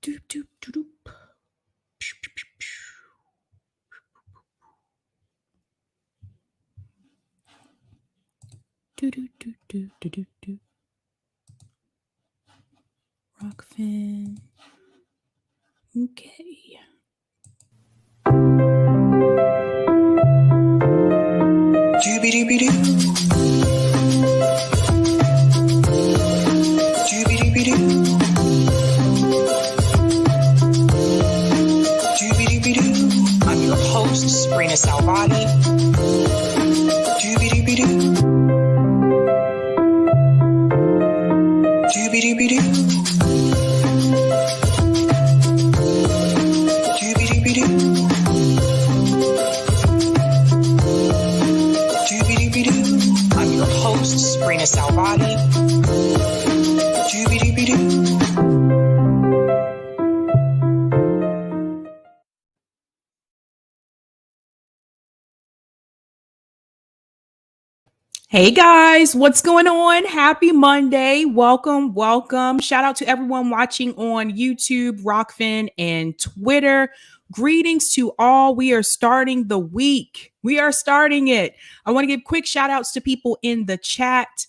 Doop, doop, doop, doop. Do, do, do, do, do, do, do. Rockfin. Okay. Doobie-doobie-doo. Doobie-doobie-doo. Doobie-doobie-doo. I'm your host, Sabrina Salvati. Doobie-doobie-doo. Doobie-doobie-doo. I'm your host, Sabrina Salvati. Hey guys, what's going on? Happy Monday. Welcome. Shout out to everyone watching on YouTube, Rockfin, and Twitter. Greetings to all. We are starting the week. We are starting it. I want to give quick shout outs to people in the chat.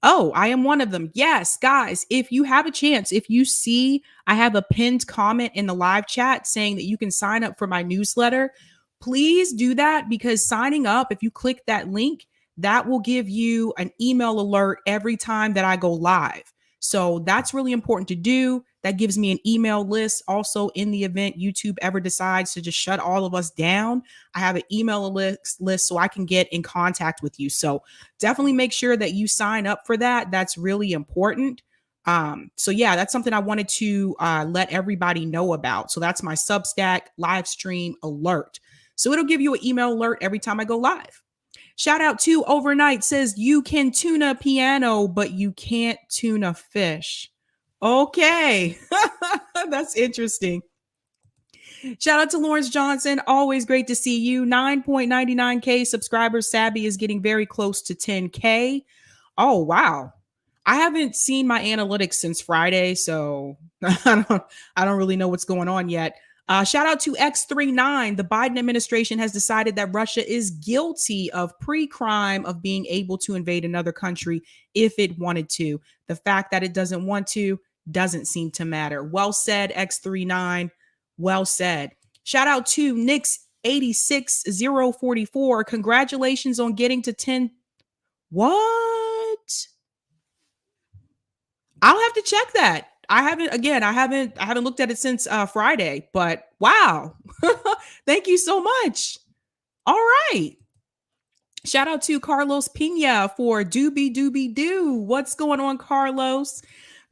Oh, I am one of them. Yes, guys, if you have a chance, if you see I have a pinned comment in the live chat saying that you can sign up for my newsletter, please do that, because signing up, if you click that link, that will give you an email alert every time that I go live. So that's really important to do. That gives me an email list. Also, in the event YouTube ever decides to just shut all of us down, I have an email list so I can get in contact with you. So definitely make sure that you sign up for that. That's really important. So yeah, that's something I wanted to let everybody know about. So that's my Substack live stream alert. So it'll give you an email alert every time I go live. Shout out to Overnight, says you can tune a piano, but you can't tune a fish. Okay. That's interesting. Shout out to Lawrence Johnson. Always great to see you. 9.99K subscribers. Sabby is getting very close to 10K. Oh, wow. I haven't seen my analytics since Friday, so I don't really know what's going on yet. Shout out to X39. The Biden administration has decided that Russia is guilty of pre-crime of being able to invade another country if it wanted to. The fact that it doesn't want to doesn't seem to matter. Well said, X39. Well said. Shout out to Nix86044. Congratulations on getting to 10. What? I'll have to check that. I haven't looked at it since Friday, but wow. Thank you so much. All right. Shout out to Carlos Pina for doobie doobie doo. What's going on, Carlos?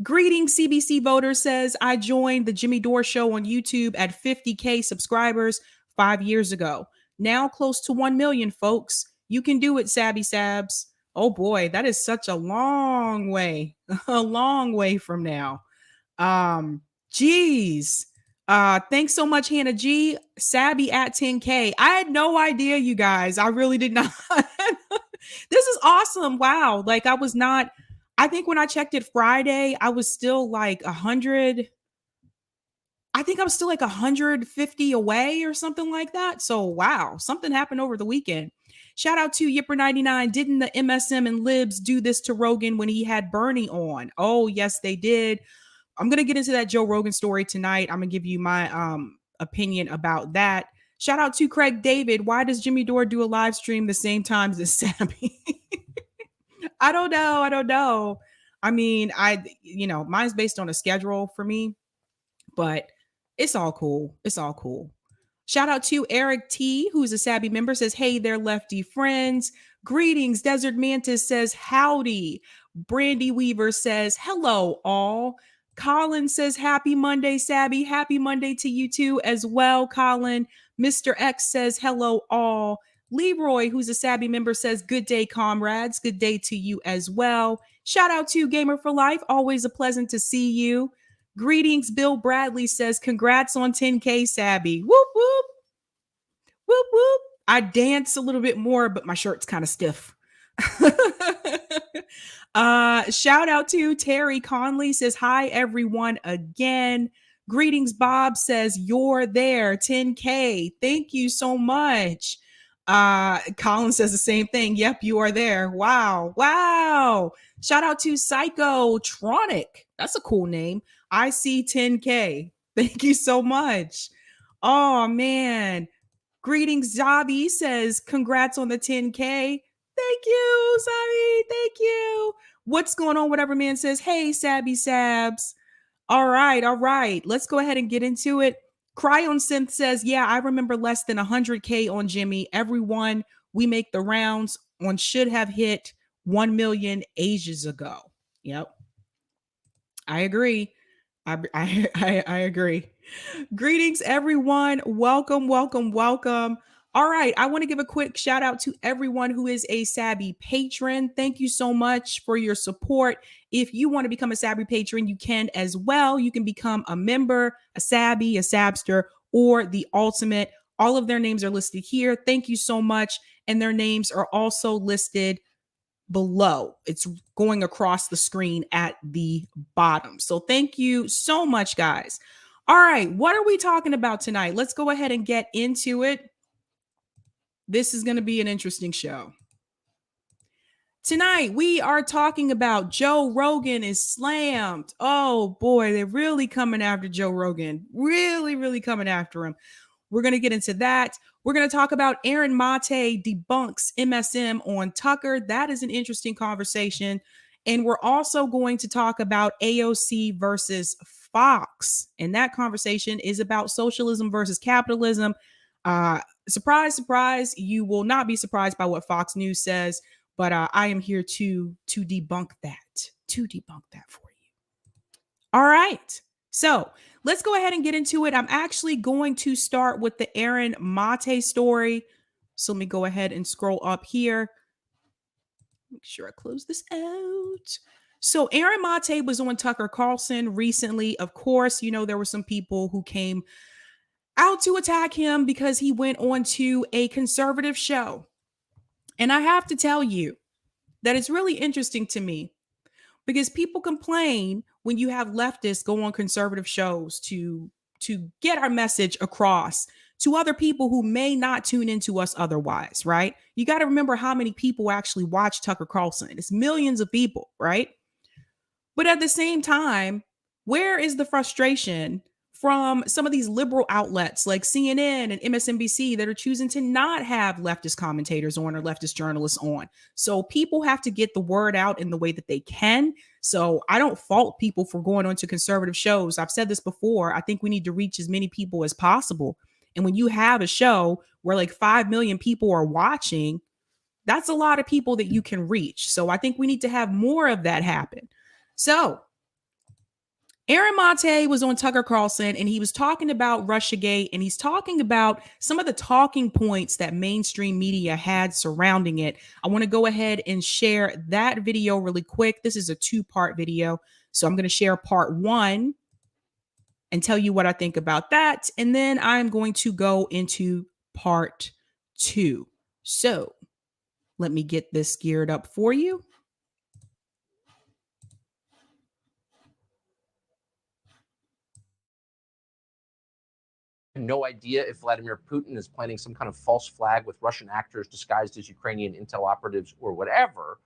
Greetings, CBC voter, says I joined the Jimmy Dore show on YouTube at 50K subscribers 5 years ago. Now close to 1 million, folks. You can do it, Sabby Sabs. Oh boy, that is such a long way from now. Geez. Thanks so much, Hannah G. Sabby at 10K. I had no idea, you guys. I really did not. This is awesome. Wow. Like I think when I checked it Friday, I was still like 100. I think I was still like 150 away or something like that. So wow, something happened over the weekend. Shout out to Yipper99. Didn't the MSM and Libs do this to Rogan when he had Bernie on? Oh, yes, they did. I'm going to get into that Joe Rogan story tonight. I'm going to give you my opinion about that. Shout out to Craig David. Why does Jimmy Dore do a live stream the same times as Sabby? I don't know. I mean, mine's based on a schedule for me, but it's all cool. Shout out to Eric T, who's a Sabby member, says, hey there, lefty friends. Greetings. Desert Mantis says, howdy. Brandy Weaver says, hello, all. Colin says, happy Monday, Sabby. Happy Monday to you too as well, Colin. Mr. X says, hello, all. Leroy, who's a Sabby member, says, good day, comrades. Good day to you as well. Shout out to Gamer for Life. Always a pleasant to see you. Greetings. Bill Bradley says, congrats on 10K, Sabby. Whoop, whoop. Whoop, whoop. I dance a little bit more, but my shirt's kind of stiff. Shout out to Terry Conley, says, hi, everyone, again. Greetings, Bob says, you're there, 10K. Thank you so much. Colin says the same thing. Yep, you are there. Wow. Wow. Shout out to Psychotronic. That's a cool name. I see 10K. Thank you so much. Oh, man. Greetings, Zabby says, congrats on the 10K. Thank you, Sabby. Thank you. What's going on? Whatever man says, hey, Sabby Sabs. All right, all right. Let's go ahead and get into it. Cryon Synth says, yeah, I remember less than 100K on Jimmy. Everyone we make the rounds on should have hit 1 million ages ago. Yep. I agree. I agree. Greetings, everyone. Welcome, welcome, welcome. All right. I want to give a quick shout out to everyone who is a Sabby patron. Thank you so much for your support. If you want to become a Sabby patron, you can as well. You can become a member, a Sabby, a Sabster, or the ultimate. All of their names are listed here. Thank you so much. And their names are also listed below. It's going across the screen at the bottom. So thank you so much, guys. All right, what are we talking about tonight? Let's go ahead and get into it. This is going to be an interesting show. Tonight, we are talking about Joe Rogan is slammed. Oh boy, they're really coming after Joe Rogan. Really, really coming after him. We're going to get into that. We're going to talk about Aaron Mate debunks MSM on Tucker. That is an interesting conversation. And we're also going to talk about AOC versus Fox. And that conversation is about socialism versus capitalism. Surprise, surprise. You will not be surprised by what Fox News says, but I am here to debunk that, for you. All right. So let's go ahead and get into it. I'm actually going to start with the Aaron Mate story. So let me go ahead and scroll up here. Make sure I close this out. So Aaron Mate was on Tucker Carlson recently. Of course, you know, there were some people who came out to attack him because he went on to a conservative show. And I have to tell you that it's really interesting to me because people complain when you have leftists go on conservative shows to get our message across to other people who may not tune into us otherwise, right? You got to remember how many people actually watch Tucker Carlson. It's millions of people, right? But at the same time, where is the frustration from some of these liberal outlets like CNN and MSNBC that are choosing to not have leftist commentators on or leftist journalists on? So people have to get the word out in the way that they can. So I don't fault people for going on to conservative shows. I've said this before. I think we need to reach as many people as possible. And when you have a show where like 5 million people are watching, that's a lot of people that you can reach. So I think we need to have more of that happen. So Aaron Mate was on Tucker Carlson and he was talking about Russiagate and he's talking about some of the talking points that mainstream media had surrounding it. I want to go ahead and share that video really quick. This is a 2-part video. So I'm going to share part 1 and tell you what I think about that. And then I'm going to go into part 2. So let me get this geared up for you. No idea if Vladimir Putin is planting some kind of false flag with Russian actors disguised as Ukrainian intel operatives or whatever.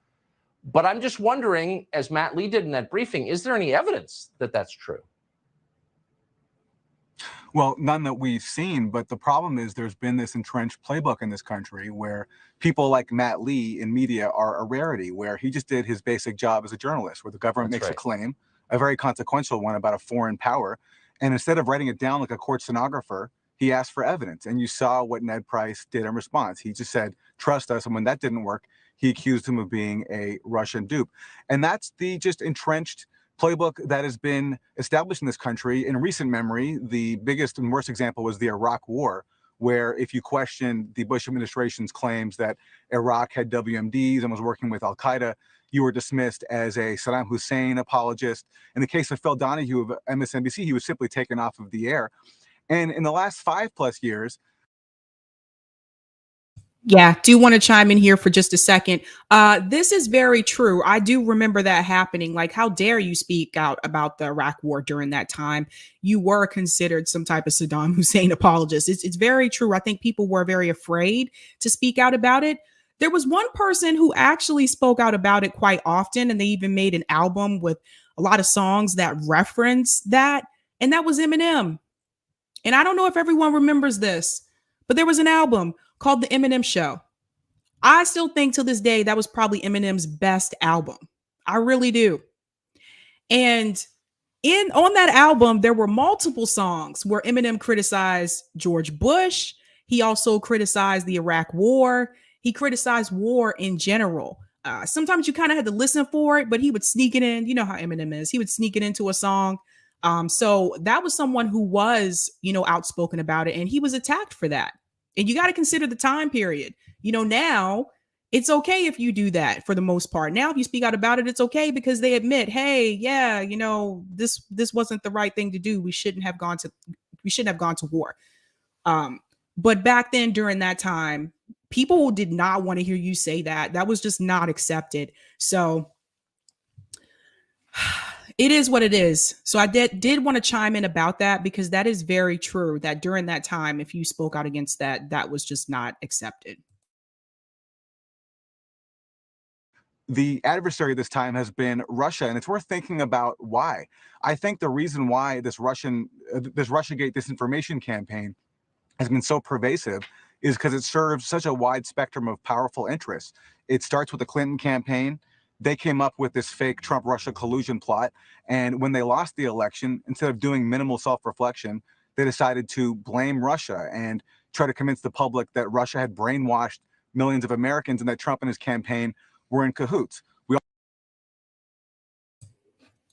But I'm just wondering, as Matt Lee did in that briefing, is there any evidence that that's true? Well, none that we've seen, but the problem is there's been this entrenched playbook in this country where people like Matt Lee in media are a rarity, where he just did his basic job as a journalist, where the government makes a claim, a very consequential one about a foreign power. And instead of writing it down like a court stenographer, he asked for evidence. And you saw what Ned Price did in response. He just said, trust us. And when that didn't work, he accused him of being a Russian dupe. And that's the just entrenched playbook that has been established in this country. In recent memory, the biggest and worst example was the Iraq War, where if you question the Bush administration's claims that Iraq had WMDs and was working with al-Qaeda, you were dismissed as a Saddam Hussein apologist. In the case of Phil Donahue of MSNBC, he was simply taken off of the air. And in the last 5+ years, Yeah, do want to chime in here for just a second. This is very true. I do remember that happening. Like, how dare you speak out about the Iraq War during that time? You were considered some type of Saddam Hussein apologist. It's very true. I think people were very afraid to speak out about it. There was one person who actually spoke out about it quite often, and they even made an album with a lot of songs that reference that, and that was Eminem. And I don't know if everyone remembers this, but there was an album called The Eminem Show. I still think to this day that was probably Eminem's best album. I really do. And on that album, there were multiple songs where Eminem criticized George Bush. He also criticized the Iraq War. He criticized war in general. Sometimes you kind of had to listen for it, but he would sneak it in. You know how Eminem is. He would sneak it into a song. So that was someone who was, outspoken about it, and he was attacked for that. And you got to consider the time period. Now it's okay if you do that for the most part. Now, if you speak out about it, it's okay because they admit, hey, yeah, this wasn't the right thing to do. We shouldn't have gone to war. But back then, during that time, people did not want to hear you say that. That was just not accepted. So it is what it is. So I did want to chime in about that because that is very true that during that time, if you spoke out against that, that was just not accepted. The adversary this time has been Russia, and it's worth thinking about why. I think the reason why this Russiagate disinformation campaign has been so pervasive is because it serves such a wide spectrum of powerful interests. It starts with the Clinton campaign. They came up with this fake Trump-Russia collusion plot, and when they lost the election, instead of doing minimal self-reflection, they decided to blame Russia and try to convince the public that Russia had brainwashed millions of Americans and that Trump and his campaign were in cahoots.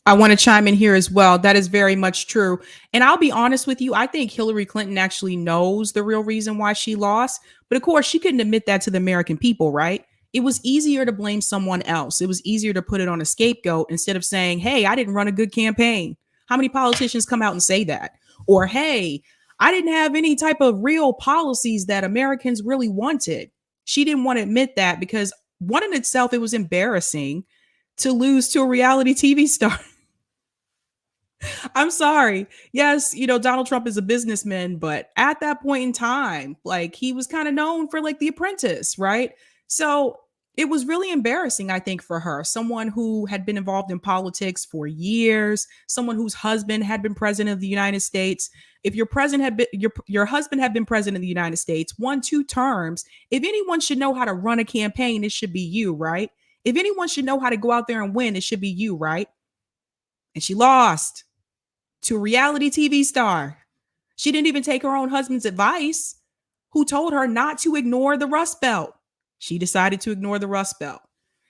I want to chime in here as well. That is very much true. And I'll be honest with you. I think Hillary Clinton actually knows the real reason why she lost. But of course, she couldn't admit that to the American people, right? It was easier to blame someone else. It was easier to put it on a scapegoat instead of saying, hey, I didn't run a good campaign. How many politicians come out and say that? Or, hey, I didn't have any type of real policies that Americans really wanted. She didn't want to admit that because one in itself, it was embarrassing to lose to a reality TV star. I'm sorry. Yes, Donald Trump is a businessman, but at that point in time, like he was kind of known for like The Apprentice, right? So it was really embarrassing, I think, for her, someone who had been involved in politics for years, someone whose husband had been president of the United States. If your husband had been president of the United States, 1-2 terms, if anyone should know how to run a campaign, it should be you, right? If anyone should know how to go out there and win, it should be you, right? And she lost to a reality TV star. She didn't even take her own husband's advice, who told her not to ignore the Rust Belt. She decided to ignore the Rust Belt.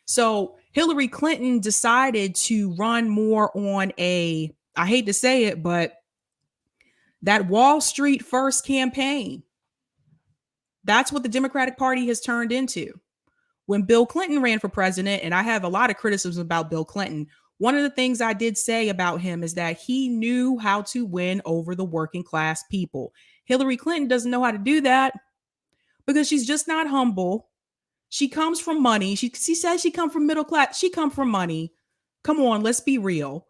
So Hillary Clinton decided to run more on I hate to say it, but that Wall Street first campaign. That's what the Democratic Party has turned into. When Bill Clinton ran for president, and I have a lot of criticism about Bill Clinton, one of the things I did say about him is that he knew how to win over the working class people. Hillary Clinton doesn't know how to do that because she's just not humble. She comes from money. She says she comes from middle class. She comes from money. Come on, let's be real.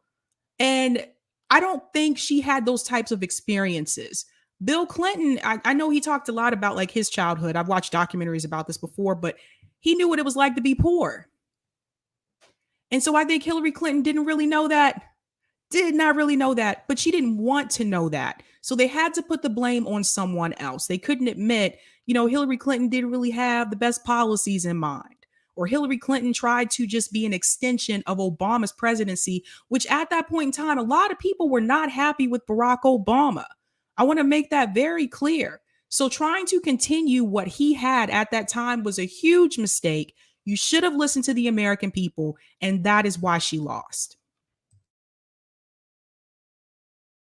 And I don't think she had those types of experiences. Bill Clinton, I know he talked a lot about like his childhood. I've watched documentaries about this before, but he knew what it was like to be poor. And so I think Hillary Clinton did not really know that, but she didn't want to know that. So they had to put the blame on someone else. They couldn't admit, Hillary Clinton didn't really have the best policies in mind, or Hillary Clinton tried to just be an extension of Obama's presidency, which at that point in time, a lot of people were not happy with Barack Obama. I want to make that very clear. So trying to continue what he had at that time was a huge mistake. You should have listened to the American people, and that is why she lost.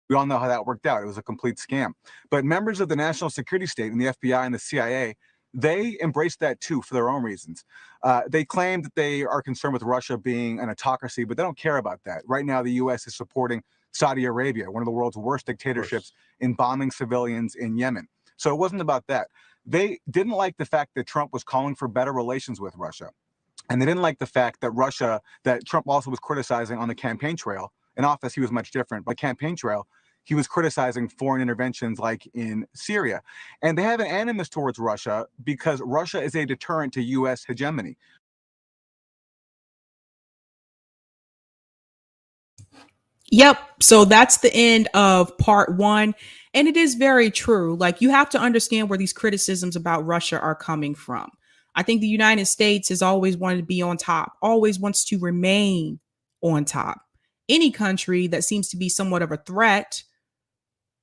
We all know how that worked out. It was a complete scam. But members of the national security state and the FBI and the CIA, they embraced that too for their own reasons. They claim that they are concerned with Russia being an autocracy, but they don't care about that. Right now, the U.S. is supporting Saudi Arabia, one of the world's worst dictatorships, in bombing civilians in Yemen. So it wasn't about that. They didn't like the fact that Trump was calling for better relations with Russia. And they didn't like the fact that Trump also was criticizing on the campaign trail. In office, he was much different. But campaign trail, he was criticizing foreign interventions like in Syria. And they have an animus towards Russia because Russia is a deterrent to U.S. hegemony. Yep. So that's the end of part one. And it is very true. Like, you have to understand where these criticisms about Russia are coming from. I think the United States has always wanted to be on top, always wants to remain on top. Any country that seems to be somewhat of a threat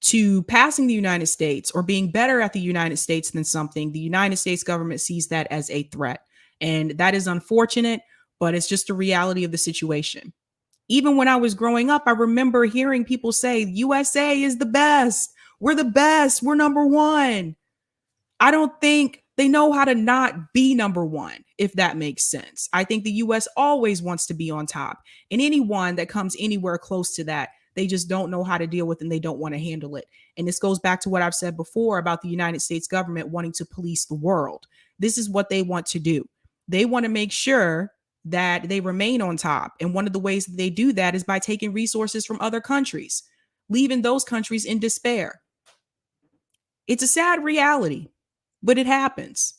to passing the United States or being better at the United States than something, the United States government sees that as a threat. And that is unfortunate, but it's just a reality of the situation. Even when I was growing up, I remember hearing people say, USA is the best. We're the best. We're number one. I don't think they know how to not be number one, if that makes sense. I think the US always wants to be on top. And anyone that comes anywhere close to that, they just don't know how to deal with it and they don't want to handle it. And this goes back to what I've said before about the United States government wanting to police the world. This is what they want to do. They want to make sure that they remain on top. And one of the ways that they do that is by taking resources from other countries, leaving those countries in despair. It's a sad reality, but it happens.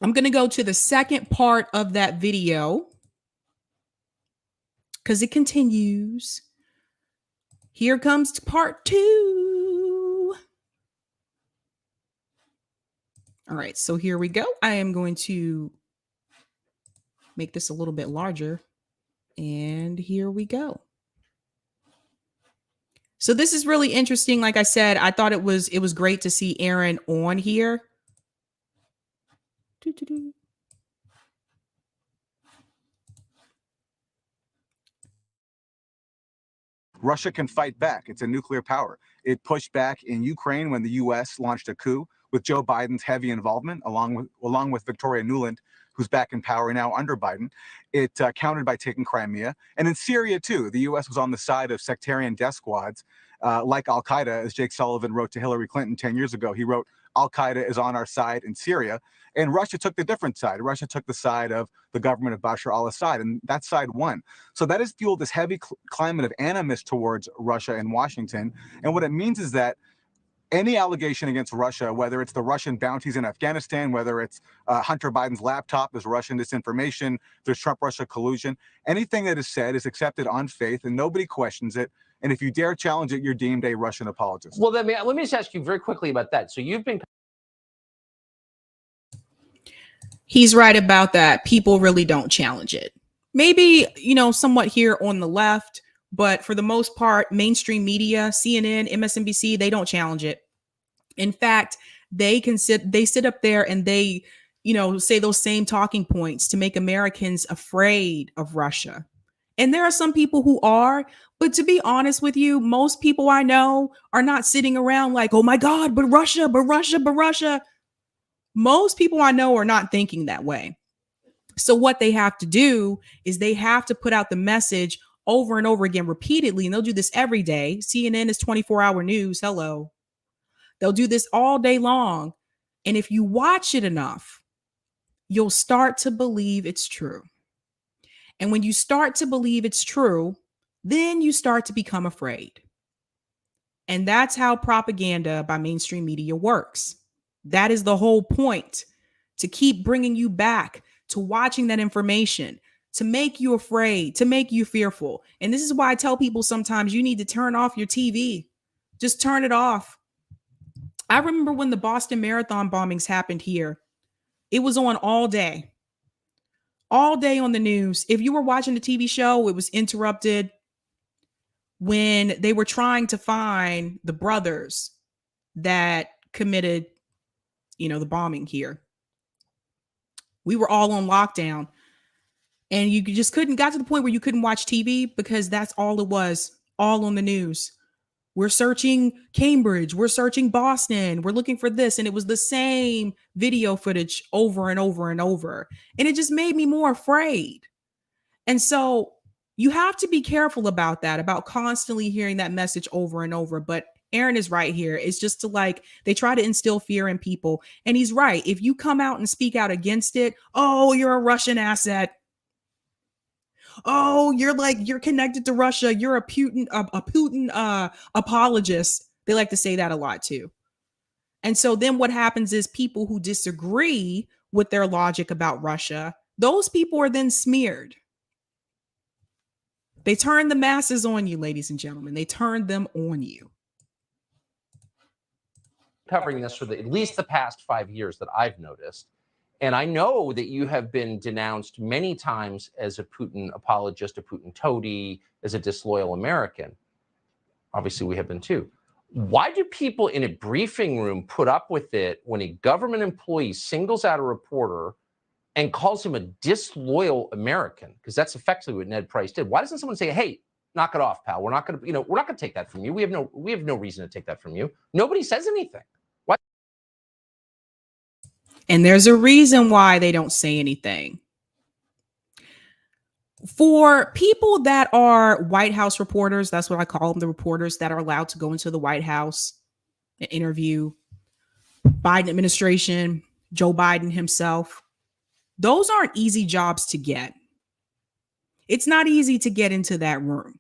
I'm going to go to the second part of that video because it continues. Here comes part two. All right, so here we go. I am going to make this a little bit larger. And here we go. So this is really interesting. Like I said, I thought it was great to see Aaron on here. Russia can fight back. It's a nuclear power. It pushed back in Ukraine when the U.S. launched a coup with Joe Biden's heavy involvement, along with Victoria Nuland, who's back in power now under Biden. It countered by taking Crimea. And in Syria, too, the U.S. was on the side of sectarian death squads like al-Qaeda, as Jake Sullivan wrote to Hillary Clinton 10 years ago. He wrote, al-Qaeda is on our side in Syria. And Russia took the different side. Russia took the side of the government of Bashar al-Assad, and that side won. So that has fueled this heavy climate of animus towards Russia and Washington. And what it means is that any allegation against Russia, whether it's the Russian bounties in Afghanistan, whether it's Hunter Biden's laptop is Russian disinformation, there's Trump-Russia collusion, anything that is said is accepted on faith and nobody questions it. And if you dare challenge it, you're deemed a Russian apologist. Well, then, let me just ask you very quickly about that. So you've been... He's right about that. People really don't challenge it. Maybe, somewhat here on the left, but for the most part, mainstream media, CNN, MSNBC, they don't challenge it. In fact, they sit up there and they, say those same talking points to make Americans afraid of Russia. And there are some people who are, but to be honest with you, most people I know are not sitting around like, oh my God, but Russia, but Russia, but Russia. Most people I know are not thinking that way. So what they have to do is they have to put out the message over and over again repeatedly, and they'll do this every day. CNN is 24-hour news. Hello. They'll do this all day long. And if you watch it enough, you'll start to believe it's true. And when you start to believe it's true, then you start to become afraid. And that's how propaganda by mainstream media works. That is the whole point, to keep bringing you back to watching that information, to make you afraid, to make you fearful. And this is why I tell people sometimes you need to turn off your TV. Just turn it off. I remember when the Boston Marathon bombings happened here, it was on all day on the news. If you were watching the TV show, it was interrupted when they were trying to find the brothers that committed, the bombing here. We were all on lockdown and you just got to the point where you couldn't watch TV because that's all it was, all on the news. We're searching Cambridge, we're searching Boston, we're looking for this. And it was the same video footage over and over and over. And it just made me more afraid. And so you have to be careful about that, about constantly hearing that message over and over. But Aaron is right here. It's just to like, they try to instill fear in people. And he's right. If you come out and speak out against it, oh, you're a Russian asset. Oh, you're connected to Russia. You're a Putin apologist. They like to say that a lot too. And so then what happens is people who disagree with their logic about Russia, those people are then smeared. They turn the masses on you, ladies and gentlemen. They turn them on you. Covering this for at least the past 5 years that I've noticed. And I know that you have been denounced many times as a Putin apologist, a Putin toady, as a disloyal American. Obviously, we have been too. Why do people in a briefing room put up with it when a government employee singles out a reporter and calls him a disloyal American? Because that's effectively what Ned Price did. Why doesn't someone say, "Hey, knock it off, pal. We're not going to, we're not going to take that from you. We have no reason to take that from you." Nobody says anything. Why? And there's a reason why they don't say anything. For people that are White House reporters, that's what I call them, the reporters that are allowed to go into the White House and interview Biden administration, Joe Biden himself. Those aren't easy jobs to get. It's not easy to get into that room.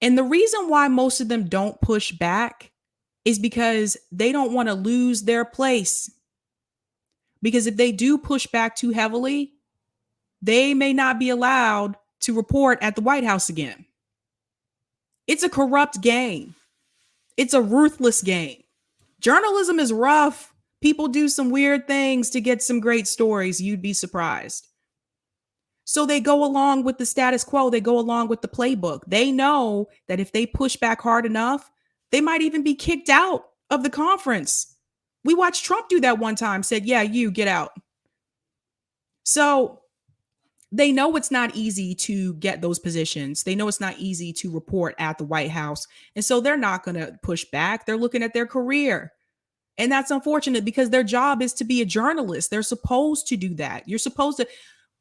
And the reason why most of them don't push back is because they don't want to lose their place. Because if they do push back too heavily, they may not be allowed to report at the White House again. It's a corrupt game. It's a ruthless game. Journalism is rough. People do some weird things to get some great stories. You'd be surprised. So they go along with the status quo. They go along with the playbook. They know that if they push back hard enough, they might even be kicked out of the conference. We watched Trump do that one time, said, "Yeah, you get out." So they know it's not easy to get those positions. They know it's not easy to report at the White House. And so they're not going to push back. They're looking at their career. And that's unfortunate because their job is to be a journalist. They're supposed to do that. You're supposed to.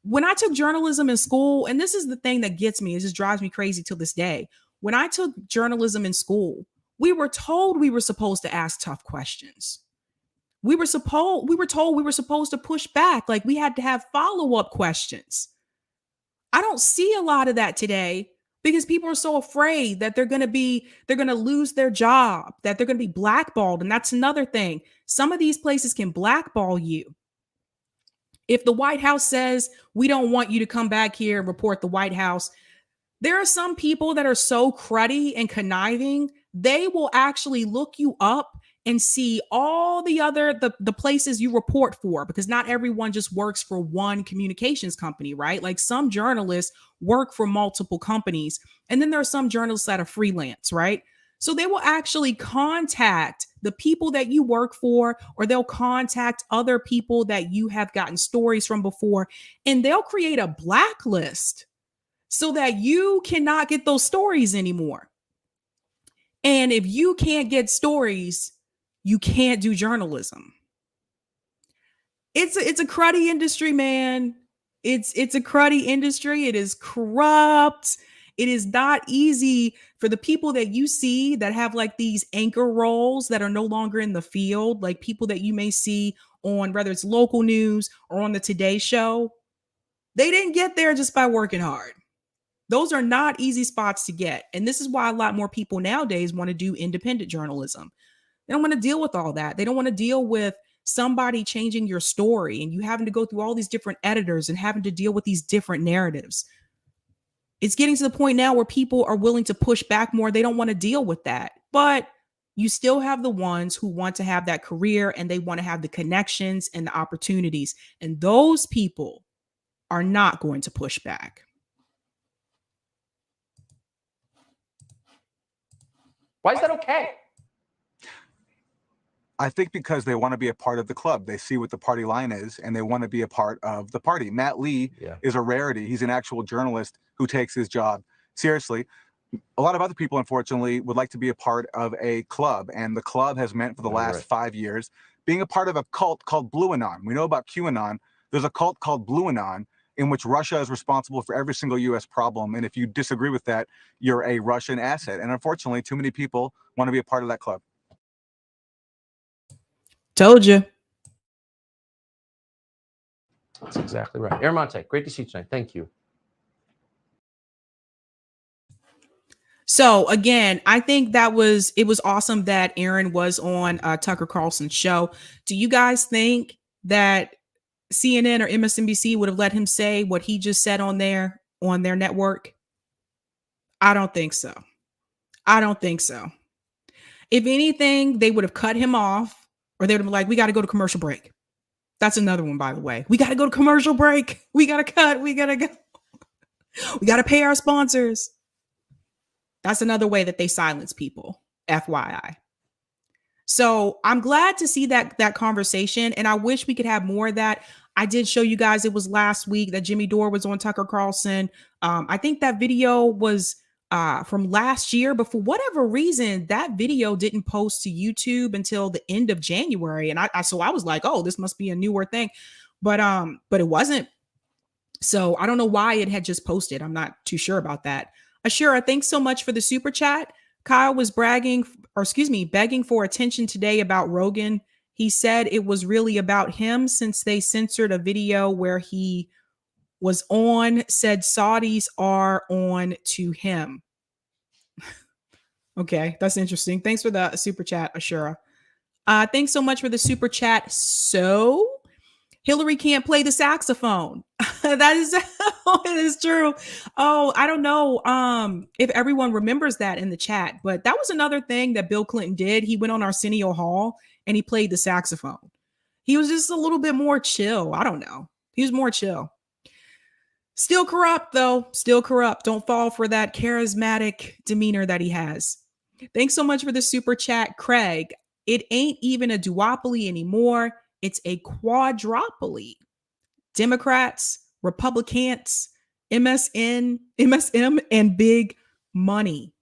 When I took journalism in school, and this is the thing that gets me, it just drives me crazy till this day. When I took journalism in school, we were told we were supposed to ask tough questions. We were told we were supposed to push back. Like we had to have follow-up questions. I don't see a lot of that today because people are so afraid that they're going to lose their job, that they're going to be blackballed. And that's another thing. Some of these places can blackball you. If the White House says, "We don't want you to come back here and report the White House," there are some people that are so cruddy and conniving, they will actually look you up and see all the places you report for, because not everyone just works for one communications company, right? Like some journalists work for multiple companies. And then there are some journalists that are freelance, right? So they will actually contact the people that you work for, or they'll contact other people that you have gotten stories from before, and they'll create a blacklist so that you cannot get those stories anymore. And if you can't get stories, you can't do journalism. It's a cruddy industry, man. It's a cruddy industry. It is corrupt. It is not easy for the people that you see that have like these anchor roles that are no longer in the field, like people that you may see on whether it's local news or on the Today Show. They didn't get there just by working hard. Those are not easy spots to get. And this is why a lot more people nowadays want to do independent journalism. They don't want to deal with all that. They don't want to deal with somebody changing your story and you having to go through all these different editors and having to deal with these different narratives. It's getting to the point now where people are willing to push back more. They don't want to deal with that. But you still have the ones who want to have that career and they want to have the connections and the opportunities. And those people are not going to push back. Why is that okay? I think because they want to be a part of the club. They see what the party line is and they want to be a part of the party. Matt Lee is a rarity. He's an actual journalist who takes his job seriously. A lot of other people, unfortunately, would like to be a part of a club. And the club has meant for the last 5 years being a part of a cult called Blue Anon. We know about QAnon. There's a cult called Blue Anon in which Russia is responsible for every single U.S. problem. And if you disagree with that, you're a Russian asset. And unfortunately, too many people want to be a part of that club. Told you. That's exactly right. Ermonte, great to see you tonight. Thank you. So again, I think it was awesome that Aaron was on Tucker Carlson's show. Do you guys think that CNN or MSNBC would have let him say what he just said on their network? I don't think so. I don't think so. If anything, they would have cut him off, or they would have been like, we got to go to commercial break. That's another one, by the way. We got to go to commercial break. We got to cut. We got to go. We got to pay our sponsors. That's another way that they silence people, FYI. So I'm glad to see that conversation, and I wish we could have more of that. I did show you guys, it was last week that Jimmy Dore was on Tucker Carlson. I think that video was from last year, but for whatever reason, that video didn't post to YouTube until the end of January. And so I was like, oh, this must be a newer thing, but it wasn't. So I don't know why it had just posted. I'm not too sure about that. Ashura, thanks so much for the super chat. Kyle was begging for attention today about Rogan. He said it was really about him since they censored a video where he was on, said Saudis are on to him. Okay, that's interesting. Thanks for the super chat, Ashura. Thanks so much for the super chat. So Hillary can't play the saxophone. That is true. Oh, I don't know if everyone remembers that in the chat, but that was another thing that Bill Clinton did. He went on Arsenio Hall and he played the saxophone. He was just a little bit more chill. I don't know. He was more chill. Still corrupt, though. Still corrupt. Don't fall for that charismatic demeanor that he has. Thanks so much for the super chat, Craig. It ain't even a duopoly anymore. It's a quadropoly. Democrats, Republicans, MSM, and big money.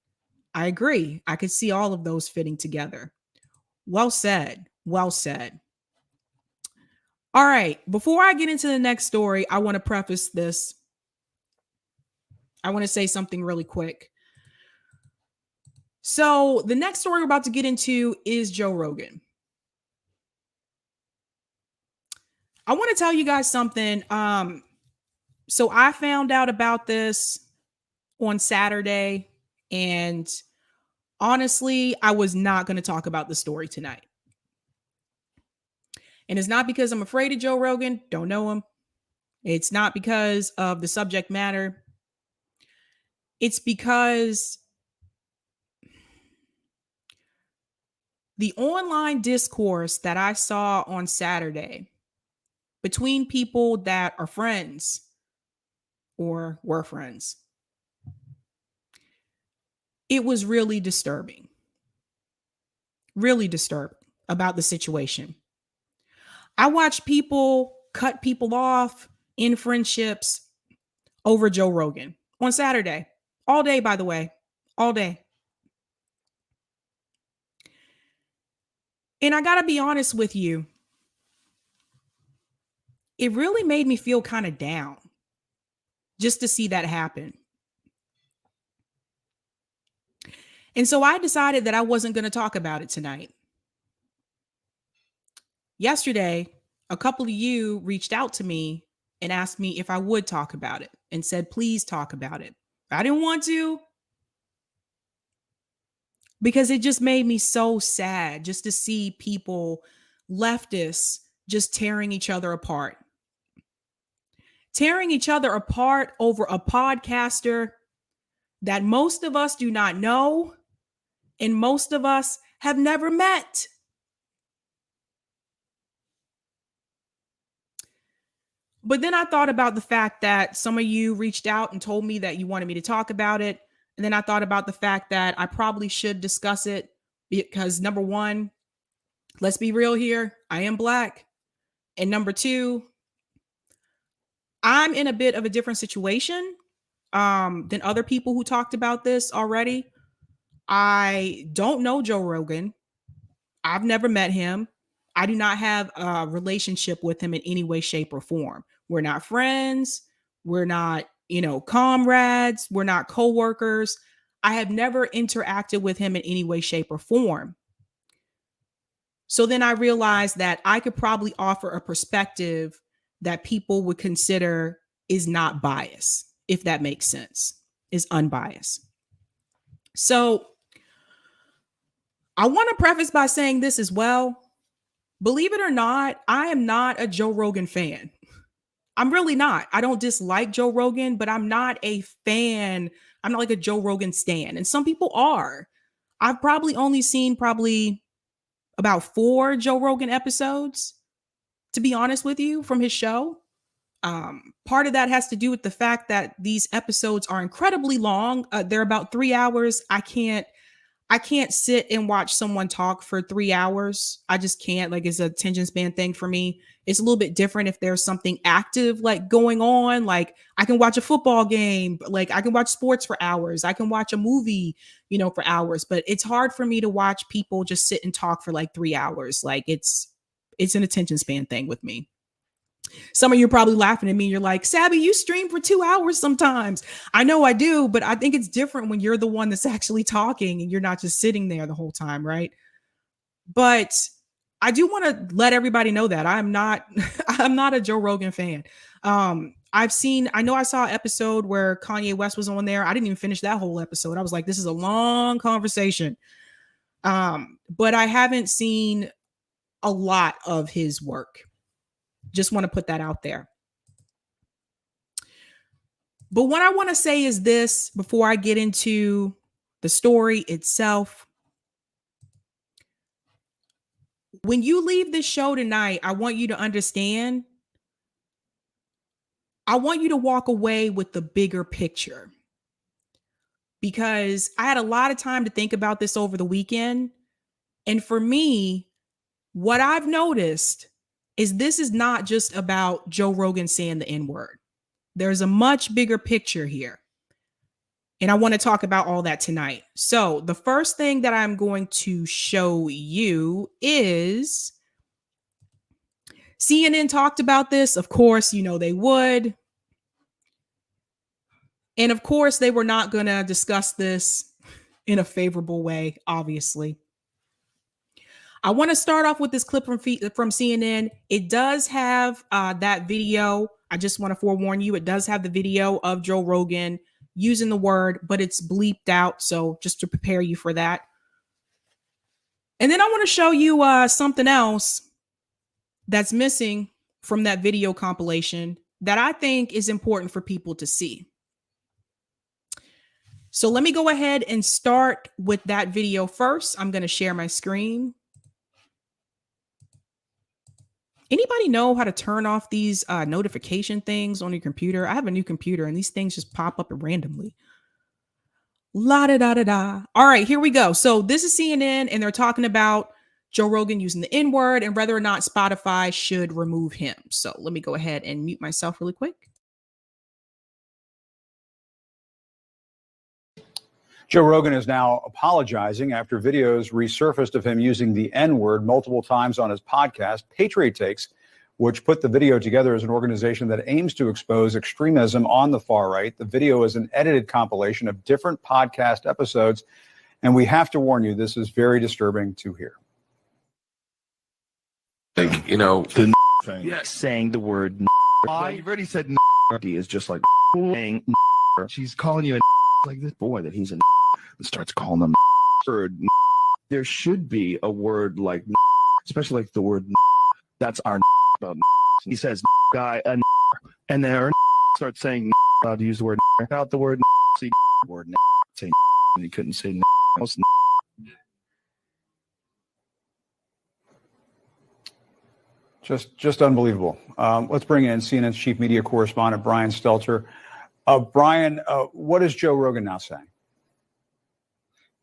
I agree. I could see all of those fitting together. Well said. Well said. All right. Before I get into the next story, I want to preface this. I want to say something really quick. So the next story we're about to get into is Joe Rogan. I want to tell you guys something. So I found out about this on Saturday, and honestly, I was not going to talk about the story tonight. And it's not because I'm afraid of Joe Rogan. Don't know him. It's not because of the subject matter. It's because the online discourse that I saw on Saturday between people that are friends or were friends, it was really disturbing about the situation. I watched people cut people off in friendships over Joe Rogan on Saturday, all day, by the way, all day. And I got to be honest with you, it really made me feel kind of down just to see that happen. And so I decided that I wasn't going to talk about it tonight. Yesterday, a couple of you reached out to me and asked me if I would talk about it and said, please talk about it. I didn't want to, because it just made me so sad just to see people, leftists, just tearing each other apart. Tearing each other apart over a podcaster that most of us do not know and most of us have never met. But then I thought about the fact that some of you reached out and told me that you wanted me to talk about it. And then I thought about the fact that I probably should discuss it because, number one, let's be real here, I am Black. And number two, I'm in a bit of a different situation than other people who talked about this already. I don't know Joe Rogan. I've never met him. I do not have a relationship with him in any way, shape, or form. We're not friends. We're not, comrades. We're not co-workers. I have never interacted with him in any way, shape, or form. So then I realized that I could probably offer a perspective that people would consider is not biased, if that makes sense, is unbiased. So I want to preface by saying this as well. Believe it or not, I am not a Joe Rogan fan. I'm really not. I don't dislike Joe Rogan, but I'm not a fan. I'm not like a Joe Rogan stan. And some people are. I've probably only seen about 4 Joe Rogan episodes, to be honest with you, from his show. Part of that has to do with the fact that these episodes are incredibly long. They're about 3 hours. I can't sit and watch someone talk for 3 hours. I just can't. Like, it's a attention span thing for me. It's a little bit different if there's something active like going on. Like, I can watch a football game. Like, I can watch sports for hours. I can watch a movie, for hours. But it's hard for me to watch people just sit and talk for like 3 hours. Like, it's an attention span thing with me. Some of you are probably laughing at me. You're like, Sabby, you stream for 2 hours sometimes. I know I do, but I think it's different when you're the one that's actually talking and you're not just sitting there the whole time, right? But I do want to let everybody know that I'm not a Joe Rogan fan. I know I saw an episode where Kanye West was on there. I didn't even finish that whole episode. I was like, this is a long conversation. But I haven't seen a lot of his work. Just want to put that out there. But what I want to say is this before I get into the story itself. When you leave this show tonight, I want you to understand. I want you to walk away with the bigger picture. Because I had a lot of time to think about this over the weekend. And for me, what I've noticed is this is not just about Joe Rogan saying the N-word. There's a much bigger picture here. And I want to talk about all that tonight. So the first thing that I'm going to show you is CNN talked about this. Of course, they would. And of course, they were not going to discuss this in a favorable way, obviously. I want to start off with this clip from CNN. It does have that video. I just want to forewarn you, it does have the video of Joe Rogan using the word, but it's bleeped out. So just to prepare you for that. And then I want to show you something else that's missing from that video compilation that I think is important for people to see. So let me go ahead and start with that video first. I'm going to share my screen. Anybody know how to turn off these notification things on your computer? I have a new computer and these things just pop up randomly. La da da da da. All right, here we go. So this is CNN and they're talking about Joe Rogan using the N-word and whether or not Spotify should remove him. So let me go ahead and mute myself really quick. Joe Rogan is now apologizing after videos resurfaced of him using the N-word multiple times on his podcast, Patriot Takes, which put the video together as an organization that aims to expose extremism on the far right. The video is an edited compilation of different podcast episodes, and we have to warn you, this is very disturbing to hear. Like, the thing. Yes. Saying the word You've already said is just like saying she's calling you a like this boy that he's a and starts calling them word. There should be a word like especially like the word that's our about he says guy and there starts saying allowed to use the word without the word see word say and he couldn't say Just unbelievable. Let's bring in CNN's chief media correspondent, Brian Stelter. Brian, what is Joe Rogan now saying?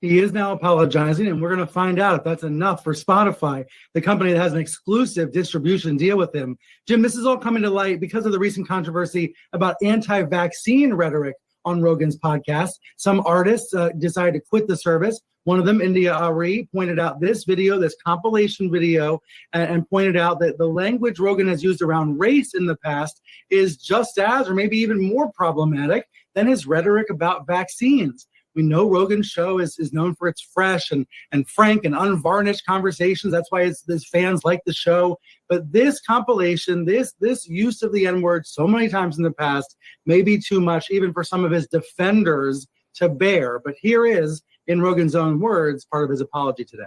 He is now apologizing, and we're going to find out if that's enough for Spotify, the company that has an exclusive distribution deal with him. Jim, this is all coming to light because of the recent controversy about anti-vaccine rhetoric on Rogan's podcast. Some artists decided to quit the service. One of them, India Ari, pointed out this video, this compilation video, and pointed out that the language Rogan has used around race in the past is just as, or maybe even more problematic than his rhetoric about vaccines. We know Rogan's show is known for its fresh and frank and unvarnished conversations. That's why his fans like the show. But this compilation, this use of the N-word so many times in the past may be too much even for some of his defenders to bear. But here is, in Rogan's own words, part of his apology today.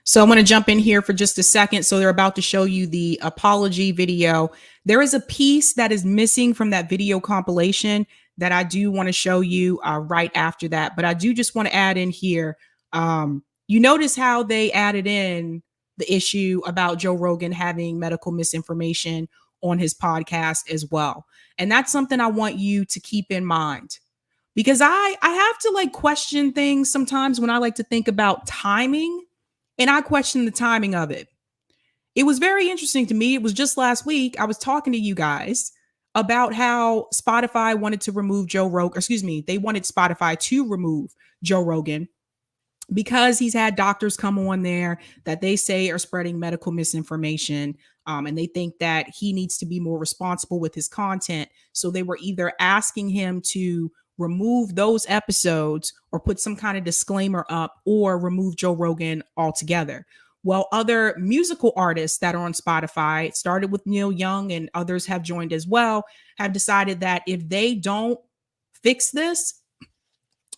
So I'm going to jump in here for just a second. So they're about to show you the apology video. There is a piece that is missing from that video compilation that I do want to show you right after that. But I do just want to add in here. You notice how they added in the issue about Joe Rogan having medical misinformation on his podcast as well. And that's something I want you to keep in mind, because I have to like question things sometimes when I like to think about timing. And I question the timing of it. It was very interesting to me. It was just last week. I was talking to you guys about how Spotify wanted to remove Joe Rogan. Excuse me. They wanted Spotify to remove Joe Rogan because he's had doctors come on there that they say are spreading medical misinformation. And they think that he needs to be more responsible with his content. So they were either asking him to remove those episodes or put some kind of disclaimer up or remove Joe Rogan altogether. Well, other musical artists that are on Spotify, it started with Neil Young and others have joined as well, have decided that if they don't fix this,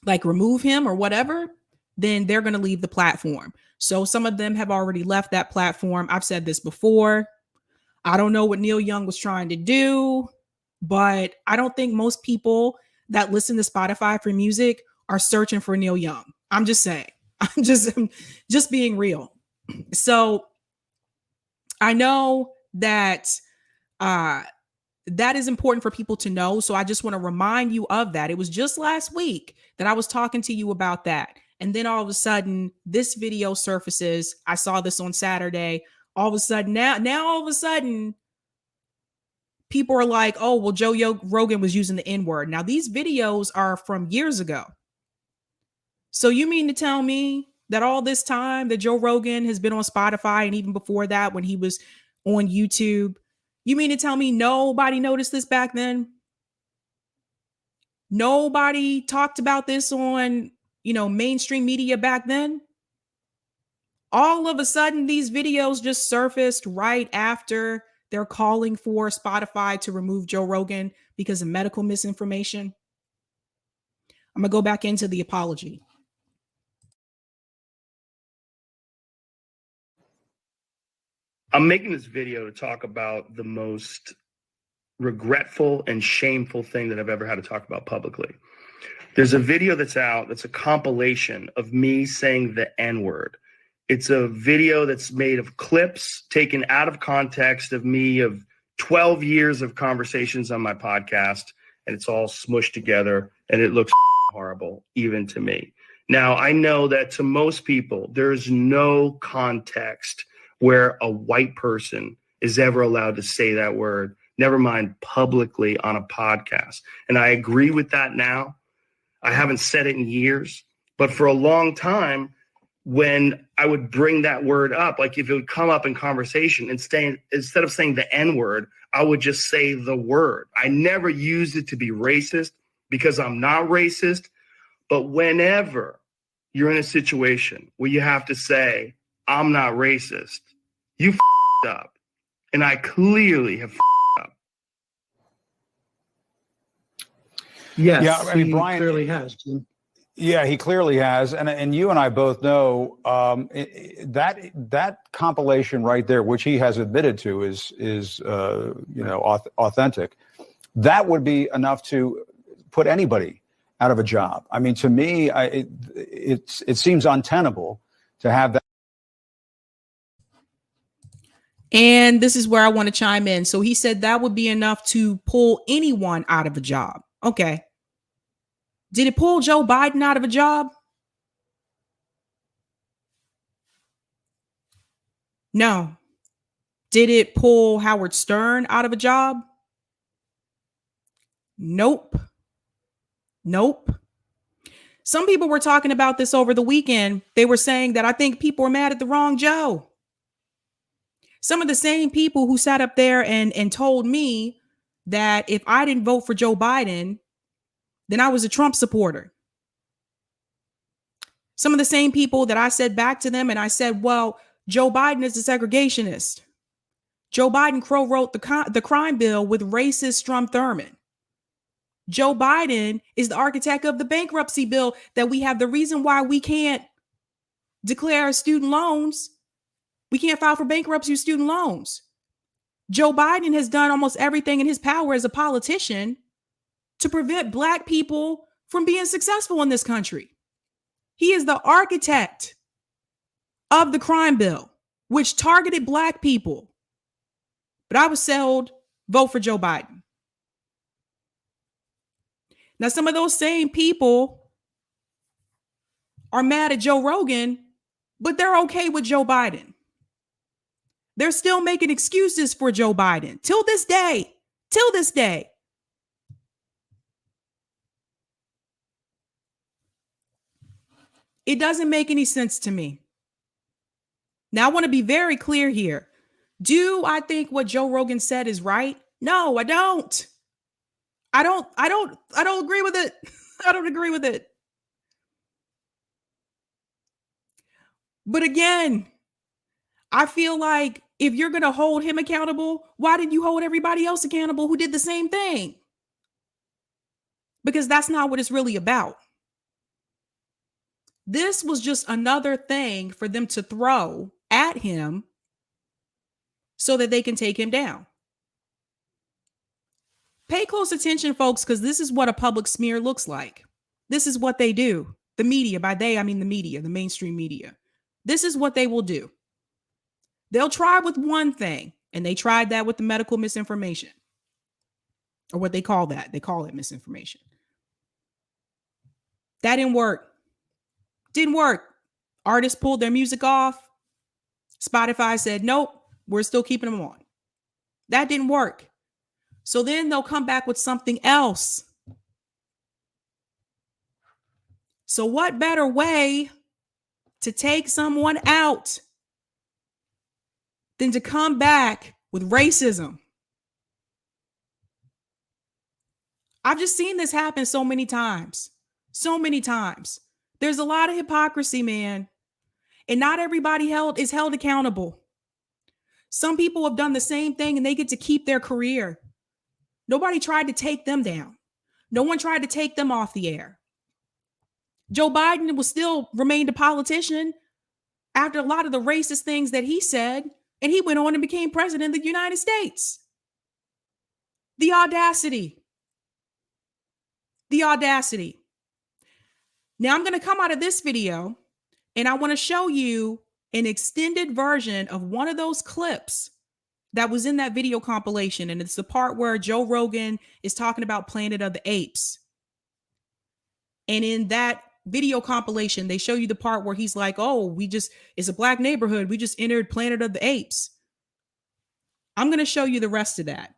like remove him or whatever, then they're going to leave the platform. So some of them have already left that platform. I've said this before. I don't know what Neil Young was trying to do, but I don't think most people that listen to Spotify for music are searching for Neil Young. I'm just saying. I'm just being real. So I know that that is important for people to know. So I just want to remind you of that. It was just last week that I was talking to you about that. And then all of a sudden, this video surfaces. I saw this on Saturday. All of a sudden, now all of a sudden, people are like, oh, well, Joe Rogan was using the N-word. Now, these videos are from years ago. So you mean to tell me that all this time that Joe Rogan has been on Spotify and even before that when he was on YouTube, you mean to tell me nobody noticed this back then? Nobody talked about this on, mainstream media back then? All of a sudden, these videos just surfaced right after they're calling for Spotify to remove Joe Rogan because of medical misinformation. I'm going to go back into the apology. I'm making this video to talk about the most regretful and shameful thing that I've ever had to talk about publicly. There's a video that's out that's a compilation of me saying the N-word. It's a video that's made of clips taken out of context of me of 12 years of conversations on my podcast, and it's all smushed together, and it looks horrible, even to me. Now, I know that to most people, there's no context where a white person is ever allowed to say that word, never mind publicly on a podcast. And I agree with that now. I haven't said it in years, but for a long time, when I would bring that word up, like if it would come up in conversation, instead of saying the N-word, I would just say the word. I never used it to be racist because I'm not racist. But whenever you're in a situation where you have to say, I'm not racist, you f***ed up. And I clearly have f***ed up. Yes, yeah, I mean, he Brian clearly has, Jim. Yeah, he clearly has, and you and I both know that compilation right there, which he has admitted to, is authentic. That would be enough to put anybody out of a job. I mean, to me, it seems untenable to have that. And this is where I want to chime in. So he said that would be enough to pull anyone out of a job. Okay. Did it pull Joe Biden out of a job? No. Did it pull Howard Stern out of a job? Nope. Nope. Some people were talking about this over the weekend. They were saying that I think people are mad at the wrong Joe. Some of the same people who sat up there and told me that if I didn't vote for Joe Biden, then I was a Trump supporter. Some of the same people that I said back to them, and I said, well, Joe Biden is a segregationist. Joe Biden co-wrote the crime bill with racist Strom Thurmond. Joe Biden is the architect of the bankruptcy bill that we have. The reason why we can't declare student loans, we can't file for bankruptcy with student loans. Joe Biden has done almost everything in his power as a politician to prevent Black people from being successful in this country. He is the architect of the crime bill, which targeted Black people. But I was told, vote for Joe Biden. Now, some of those same people are mad at Joe Rogan, but they're okay with Joe Biden. They're still making excuses for Joe Biden till this day. Till this day. It doesn't make any sense to me. Now, I want to be very clear here. Do I think what Joe Rogan said is right? No, I don't. I don't agree with it. I don't agree with it. But again, I feel like if you're going to hold him accountable, why didn't you hold everybody else accountable who did the same thing? Because that's not what it's really about. This was just another thing for them to throw at him so that they can take him down. Pay close attention, folks, because this is what a public smear looks like. This is what they do. The media, by they, I mean the media, the mainstream media. This is what they will do. They'll try with one thing, and they tried that with the medical misinformation, or what they call that. They call it misinformation. That didn't work. Didn't work. Artists pulled their music off. Spotify said, nope, we're still keeping them on. That didn't work. So then they'll come back with something else. So what better way to take someone out than to come back with racism? I've just seen this happen so many times. So many times. There's a lot of hypocrisy, man. And not everybody is held accountable. Some people have done the same thing and they get to keep their career. Nobody tried to take them down. No one tried to take them off the air. Joe Biden was still remained a politician after a lot of the racist things that he said, and he went on and became president of the United States. The audacity. The audacity. Now I'm going to come out of this video and I want to show you an extended version of one of those clips that was in that video compilation. And it's the part where Joe Rogan is talking about Planet of the Apes. And in that video compilation, they show you the part where he's like, oh, it's a Black neighborhood. We just entered Planet of the Apes. I'm going to show you the rest of that.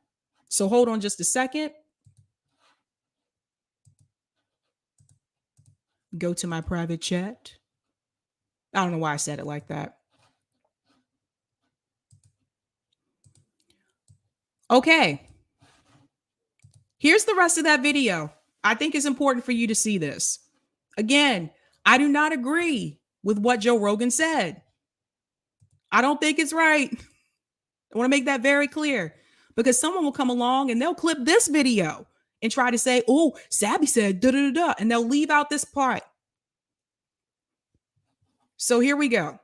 So hold on just a second. Go to my private chat. I don't know why I said it like that. Okay. Here's the rest of that video. I think it's important for you to see this. Again, I do not agree with what Joe Rogan said. I don't think it's right. I want to make that very clear, because someone will come along and they'll clip this video and try to say, oh, Sabby said da da da, and they'll leave out this part. So here we go.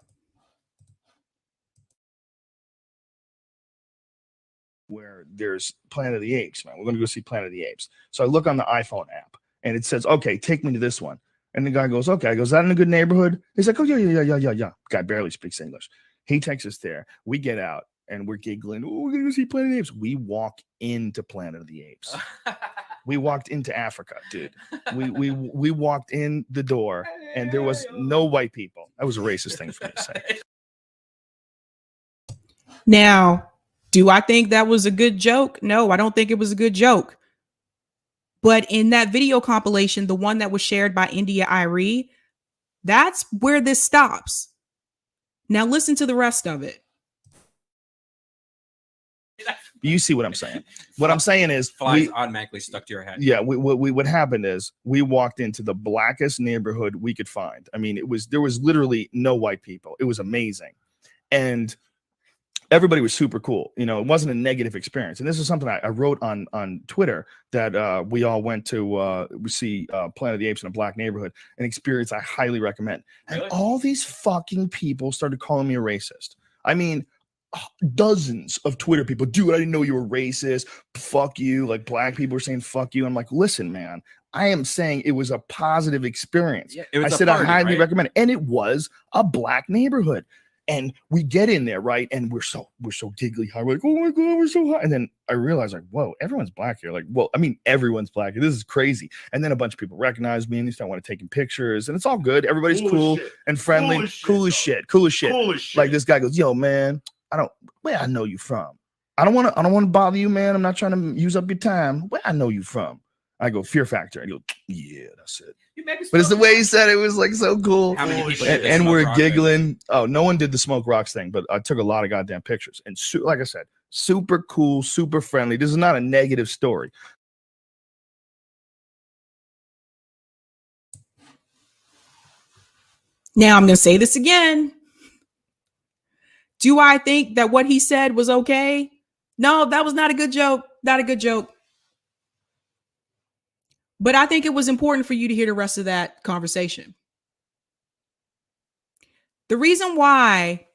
Where there's Planet of the Apes, man. We're going to go see Planet of the Apes. So I look on the iPhone app and it says, okay, take me to this one. And the guy goes, okay. I go, is that in a good neighborhood? He's like, oh, yeah. Guy barely speaks English. He takes us there. We get out and we're giggling. Oh, we're going to go see Planet of the Apes. We walk into Planet of the Apes. We walked into Africa, dude. We walked in the door and there was no white people. That was a racist thing for me to say. Now, do I think that was a good joke? No, I don't think it was a good joke. But in that video compilation, the one that was shared by India Irie, that's where this stops. Now listen to the rest of it. You see what I'm saying? What I'm saying is flies automatically stuck to your head. Yeah, what happened is we walked into the blackest neighborhood we could find. I mean, there was literally no white people. It was amazing. And everybody was super cool. You know, it wasn't a negative experience. And this is something I wrote on Twitter, that we all went to see Planet of the Apes in a black neighborhood, an experience I highly recommend. And all these fucking people started calling me a racist. I mean, dozens of Twitter people, dude, I didn't know you were racist. Fuck you. Like, black people were saying fuck you. I'm like, listen, man, I am saying it was a positive experience. Yeah, I said I highly recommend it. And it was a black neighborhood. And we get in there, right? And we're so giggly high. We're like, oh my God, we're so high. And then I realized, like, whoa, everyone's black here. Like, well, I mean, everyone's black here. This is crazy. And then a bunch of people recognize me and they start want to taking pictures. And it's all good. Everybody's cool and friendly. Cool as shit. Like, this guy goes, yo, man, where I know you from? I don't want to bother you, man. I'm not trying to use up your time. Where I know you from? I go, Fear Factor. And he goes, yeah, that's it. But it's the way he said it was like so cool. And we're giggling. Oh, no one did the Smoke Rocks thing, but I took a lot of goddamn pictures. And like I said, super cool, super friendly. This is not a negative story. Now I'm going to say this again. Do I think that what he said was okay? No, that was not a good joke. Not a good joke. But I think it was important for you to hear the rest of that conversation. The reason why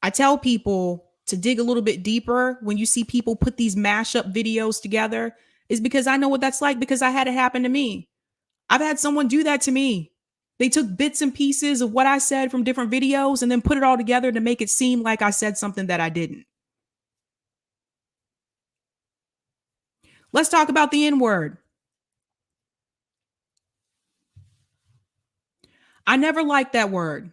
I tell people to dig a little bit deeper when you see people put these mashup videos together is because I know what that's like, because I had it happen to me. I've had someone do that to me. They took bits and pieces of what I said from different videos and then put it all together to make it seem like I said something that I didn't. Let's talk about the N-word. I never liked that word.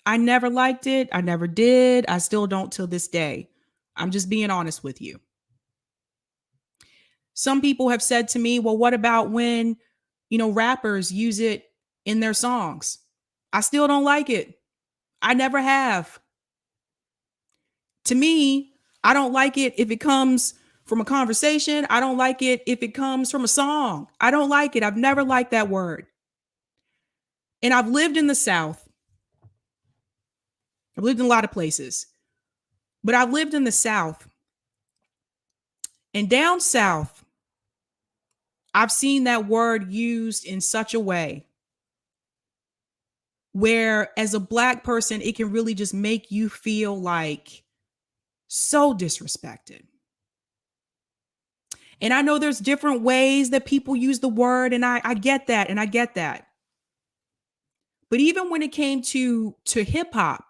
I never liked it. I never did. I still don't till this day. I'm just being honest with you. Some people have said to me, well, what about when, rappers use it in their songs? I still don't like it. I never have. To me, I don't like it if it comes from a conversation. I don't like it if it comes from a song. I don't like it. I've never liked that word. And I've lived in the South. I've lived in a lot of places, but I've lived in the South. And down South, I've seen that word used in such a way where, as a Black person, it can really just make you feel like so disrespected. And I know there's different ways that people use the word, and I get that, and I get that. But even when it came to hip hop,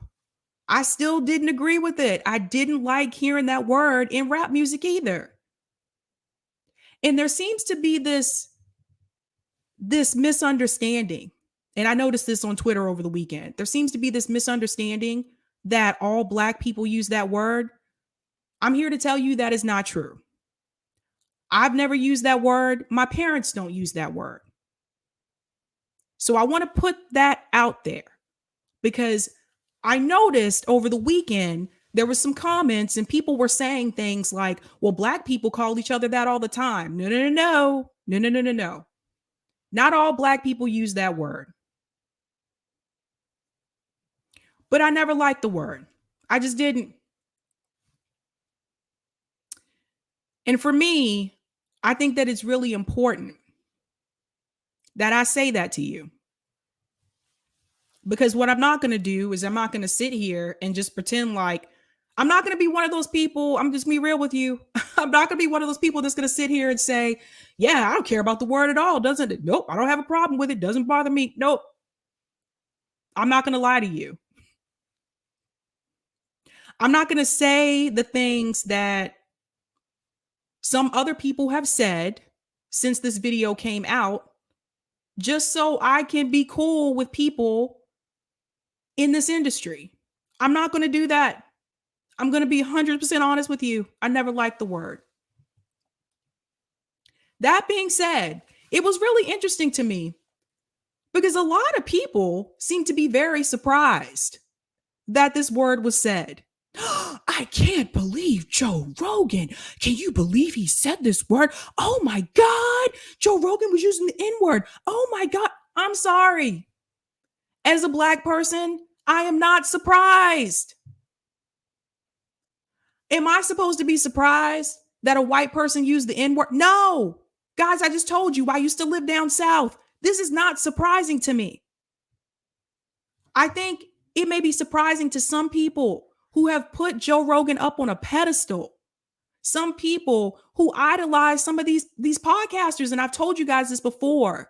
I still didn't agree with it. I didn't like hearing that word in rap music either. And there seems to be this misunderstanding. And I noticed this on Twitter over the weekend. There seems to be this misunderstanding that all Black people use that word. I'm here to tell you that is not true. I've never used that word. My parents don't use that word. So I want to put that out there because I noticed over the weekend, there were some comments and people were saying things like, well, Black people call each other that all the time. No. Not all Black people use that word. But I never liked the word. I just didn't. And for me, I think that it's really important that I say that to you. Because what I'm not going to do is I'm not going to sit here and just pretend like I'm not going to be one of those people. I'm just be real with you. I'm not going to be one of those people that's going to sit here and say, yeah, I don't care about the word at all. Doesn't it? Nope. I don't have a problem with it. Doesn't bother me. Nope. I'm not going to lie to you. I'm not going to say the things that some other people have said since this video came out, just so I can be cool with people in this industry. I'm not going to do that. I'm going to be 100% honest with you. I never liked the word. That being said, it was really interesting to me because a lot of people seem to be very surprised that this word was said. I can't believe Joe Rogan. Can you believe he said this word? Oh my God. Joe Rogan was using the N-word. Oh my God. I'm sorry. As a Black person, I am not surprised. Am I supposed to be surprised that a white person used the N-word? No. Guys, I just told you I used to live down south. This is not surprising to me. I think it may be surprising to some people who have put Joe Rogan up on a pedestal. Some people who idolize some of these podcasters. And I've told you guys this before.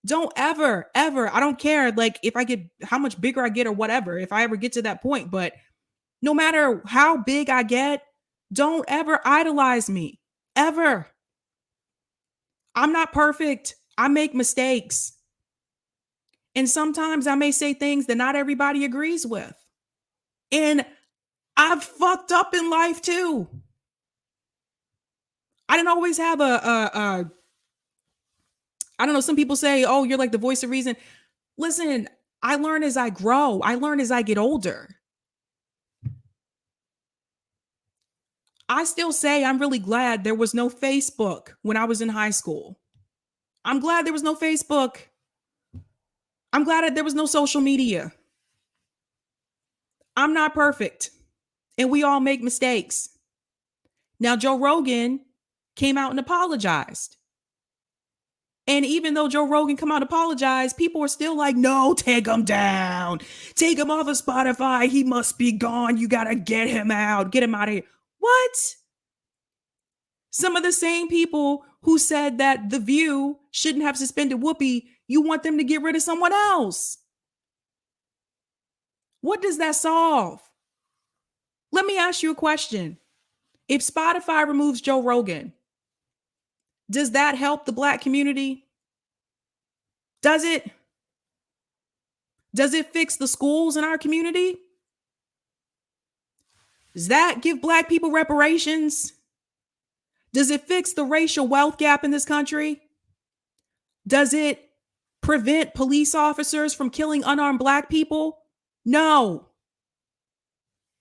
Don't ever, I don't care like if I get how much bigger I get or whatever, if I ever get to that point, but no matter how big I get, don't ever idolize me, ever. I'm not perfect. I make mistakes. And sometimes I may say things that not everybody agrees with. And I've fucked up in life too. I didn't always have I don't know, some people say, oh, you're like the voice of reason. Listen, I learn as I grow. I learn as I get older. I still say I'm really glad there was no Facebook when I was in high school. I'm glad there was no Facebook. I'm glad there was no social media. I'm not perfect. And we all make mistakes. Now, Joe Rogan came out and apologized. And even though Joe Rogan come out and apologize, people are still like, no, take him down. Take him off of Spotify. He must be gone. You got to get him out. Get him out of here. What? Some of the same people who said that The View shouldn't have suspended Whoopi, you want them to get rid of someone else. What does that solve? Let me ask you a question. If Spotify removes Joe Rogan, does that help the Black community? Does it? Does it fix the schools in our community? Does that give Black people reparations? Does it fix the racial wealth gap in this country? Does it prevent police officers from killing unarmed Black people? No.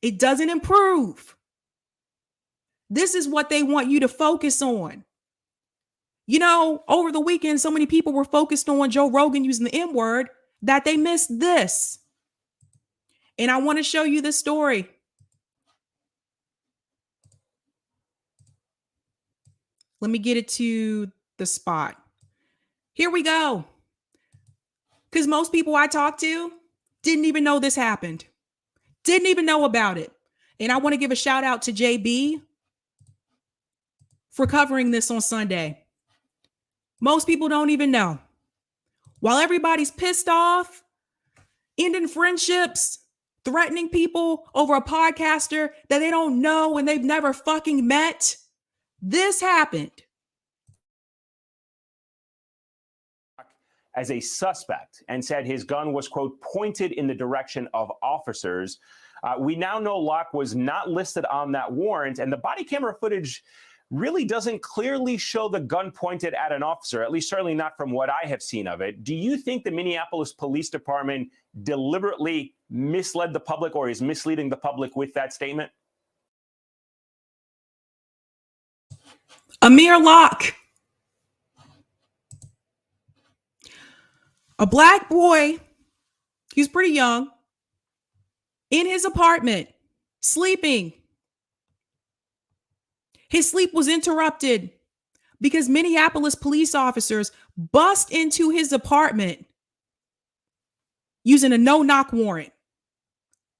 It doesn't improve. This is what they want you to focus on. You know, over the weekend, so many people were focused on Joe Rogan using the N-word that they missed this. And I want to show you this story. Let me get it to the spot. Here we go. Because most people I talked to didn't even know this happened. Didn't even know about it. And I want to give a shout out to JB for covering this on Sunday. Most people don't even know. While everybody's pissed off, ending friendships, threatening people over a podcaster that they don't know and they've never fucking met, this happened. As a suspect and said his gun was, quote, pointed in the direction of officers. We now know Locke was not listed on that warrant, and the body camera footage really doesn't clearly show the gun pointed at an officer, at least certainly not from what I have seen of it. Do you think the Minneapolis Police Department deliberately misled the public or is misleading the public with that statement? Amir Locke, a Black boy, he's pretty young, in his apartment, sleeping. His sleep was interrupted because Minneapolis police officers bust into his apartment using a no-knock warrant,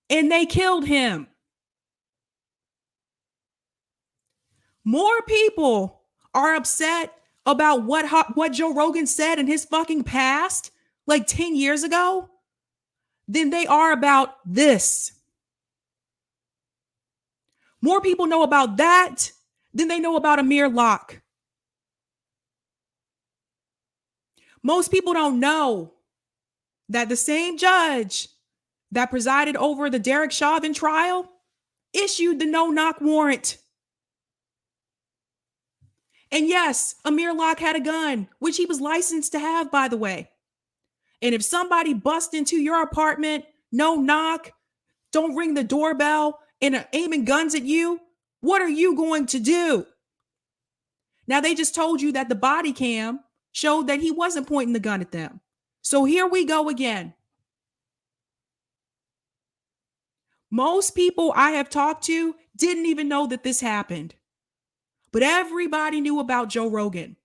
and they killed him. More people are upset about what Joe Rogan said in his fucking past, like 10 years ago, than they are about this. More people know about that than they know about Amir Locke. Most people don't know that the same judge that presided over the Derek Chauvin trial issued the no-knock warrant. And yes, Amir Locke had a gun, which he was licensed to have, by the way. And if somebody busts into your apartment, no knock, don't ring the doorbell, and are aiming guns at you, what are you going to do? Now, they just told you that the body cam showed that he wasn't pointing the gun at them. So here we go again. Most people I have talked to didn't even know that this happened. But everybody knew about Joe Rogan.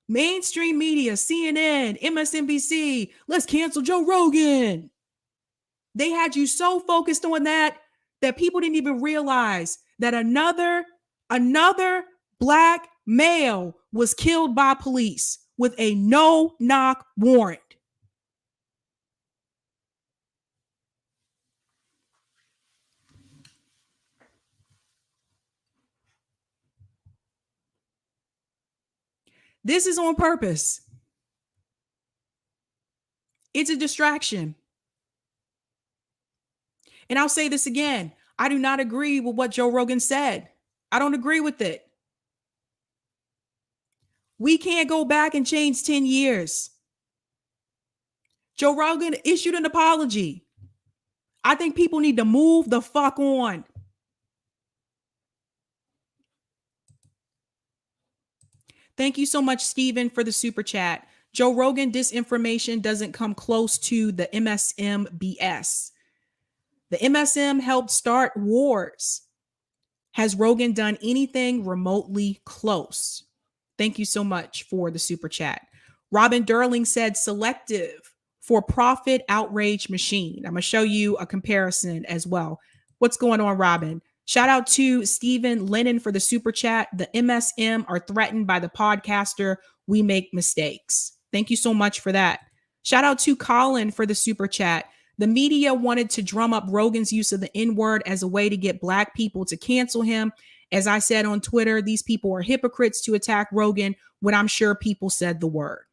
Mainstream media, CNN, MSNBC, let's cancel Joe Rogan. They had you so focused on that people didn't even realize that another black male was killed by police with a no-knock warrant. This is on purpose. It's a distraction. And I'll say this again. I do not agree with what Joe Rogan said. I don't agree with it. We can't go back and change 10 years. Joe Rogan issued an apology. I think people need to move the fuck on. Thank you so much, Steven, for the super chat. Joe Rogan disinformation doesn't come close to the MSM BS. The MSM helped start wars. Has Rogan done anything remotely close? Thank you so much for the super chat. Robin Durling said selective for profit outrage machine. I'm going to show you a comparison as well. What's going on, Robin? Shout out to Stephen Lennon for the super chat. The MSM are threatened by the podcaster We Make Mistakes. Thank you so much for that. Shout out to Colin for the super chat. The media wanted to drum up Rogan's use of the N-word as a way to get black people to cancel him. As I said on Twitter, these people are hypocrites to attack Rogan when I'm sure people said the word.